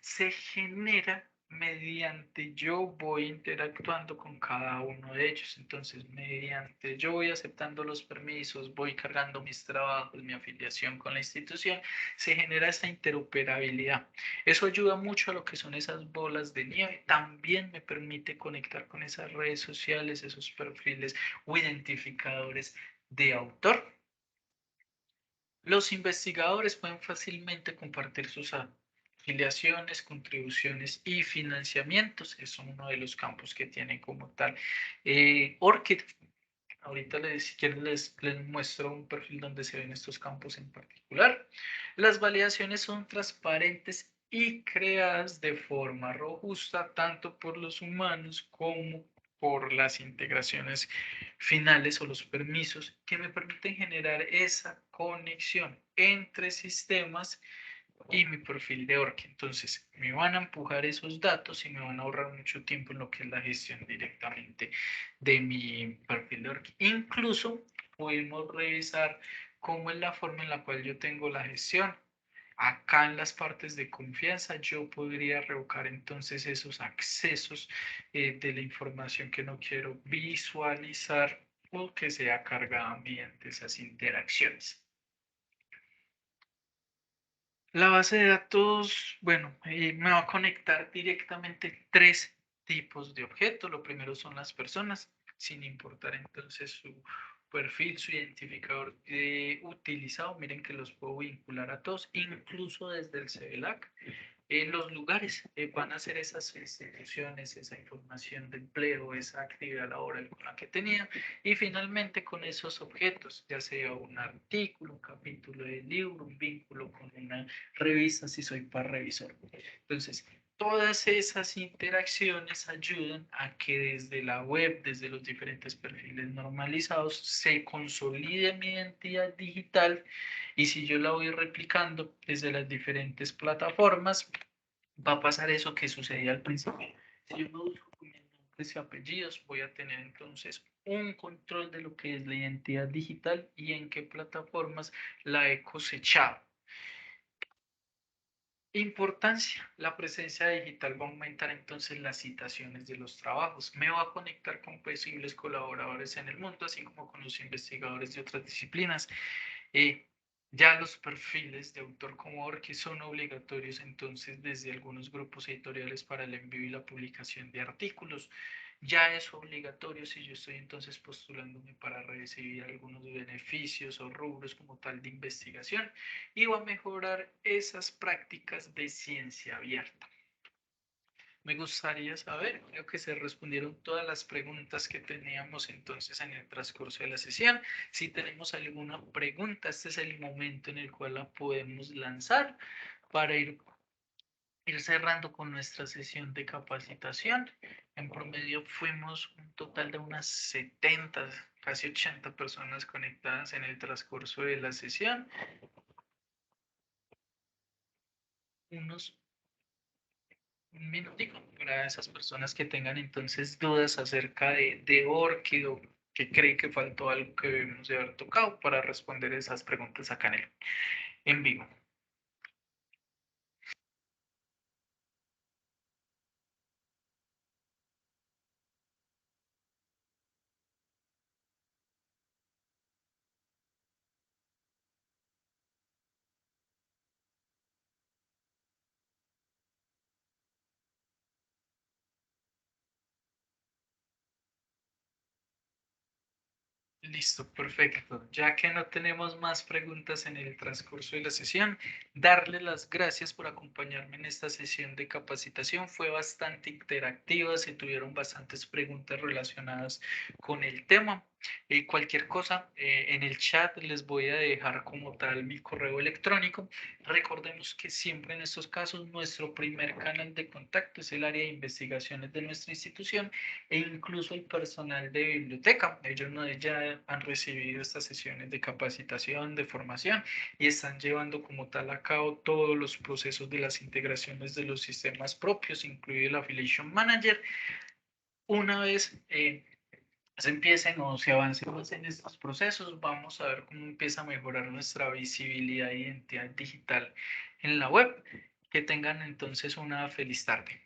se genera mediante yo voy interactuando con cada uno de ellos. Entonces, mediante yo voy aceptando los permisos, voy cargando mis trabajos, mi afiliación con la institución, se genera esta interoperabilidad. Eso ayuda mucho a lo que son esas bolas de nieve. También me permite conectar con esas redes sociales, esos perfiles o identificadores de autor. Los investigadores pueden fácilmente compartir sus afiliaciones, contribuciones y financiamientos. Es uno de los campos que tiene como tal ORCID. Ahorita si quieren les muestro un perfil donde se ven estos campos en particular. Las validaciones son transparentes y creadas de forma robusta tanto por los humanos como por las integraciones finales o los permisos que me permiten generar esa conexión entre sistemas y mi perfil de Orca. Entonces, me van a empujar esos datos y me van a ahorrar mucho tiempo en lo que es la gestión directamente de mi perfil de Orca. Incluso podemos revisar cómo es la forma en la cual yo tengo la gestión. Acá en las partes de confianza yo podría revocar entonces esos accesos de la información que no quiero visualizar o que sea cargada mediante esas interacciones. La base de datos, bueno, me va a conectar directamente tres tipos de objetos. Lo primero son las personas, sin importar entonces su perfil, su identificador utilizado. Miren que los puedo vincular a todos, incluso desde el CELAC. Los lugares van a ser esas instituciones, esa información de empleo, esa actividad laboral con la que tenía, y finalmente con esos objetos, ya sea un artículo, un capítulo de libro, un vínculo con una revista si soy para revisor. Entonces, todas esas interacciones ayudan a que desde la web, desde los diferentes perfiles normalizados, se consolide mi identidad digital, y si yo la voy replicando desde las diferentes plataformas, va a pasar eso que sucedía al principio. Si yo me busco con mis nombres y apellidos, voy a tener entonces un control de lo que es la identidad digital y en qué plataformas la he cosechado. Importancia. La presencia digital va a aumentar entonces las citaciones de los trabajos. Me va a conectar con posibles colaboradores en el mundo, así como con los investigadores de otras disciplinas. Ya los perfiles de autor como Orque son obligatorios entonces desde algunos grupos editoriales para el envío y la publicación de artículos. Ya es obligatorio si yo estoy entonces postulándome para recibir algunos beneficios o rubros como tal de investigación, y va a mejorar esas prácticas de ciencia abierta. Me gustaría saber, creo que se respondieron todas las preguntas que teníamos entonces en el transcurso de la sesión. Si tenemos alguna pregunta, este es el momento en el cual la podemos lanzar para ir cerrando con nuestra sesión de capacitación. En promedio fuimos un total de unas 70, casi 80 personas conectadas en el transcurso de la sesión. Unos un minutico para esas personas que tengan entonces dudas acerca de Orchid o que creen que faltó algo que debemos de haber tocado para responder esas preguntas acá en vivo. Listo, perfecto. Ya que no tenemos más preguntas en el transcurso de la sesión, darle las gracias por acompañarme en esta sesión de capacitación. Fue bastante interactiva, se tuvieron bastantes preguntas relacionadas con el tema. Cualquier cosa, en el chat les voy a dejar como tal mi correo electrónico. Recordemos que siempre en estos casos nuestro primer canal de contacto es el área de investigaciones de nuestra institución e incluso el personal de biblioteca. Ellos ya han recibido estas sesiones de capacitación, de formación y están llevando como tal a cabo todos los procesos de las integraciones de los sistemas propios, incluido el Affiliation Manager. Una vez se empiecen o se avance más en estos procesos, vamos a ver cómo empieza a mejorar nuestra visibilidad e identidad digital en la web. Que tengan entonces una feliz tarde.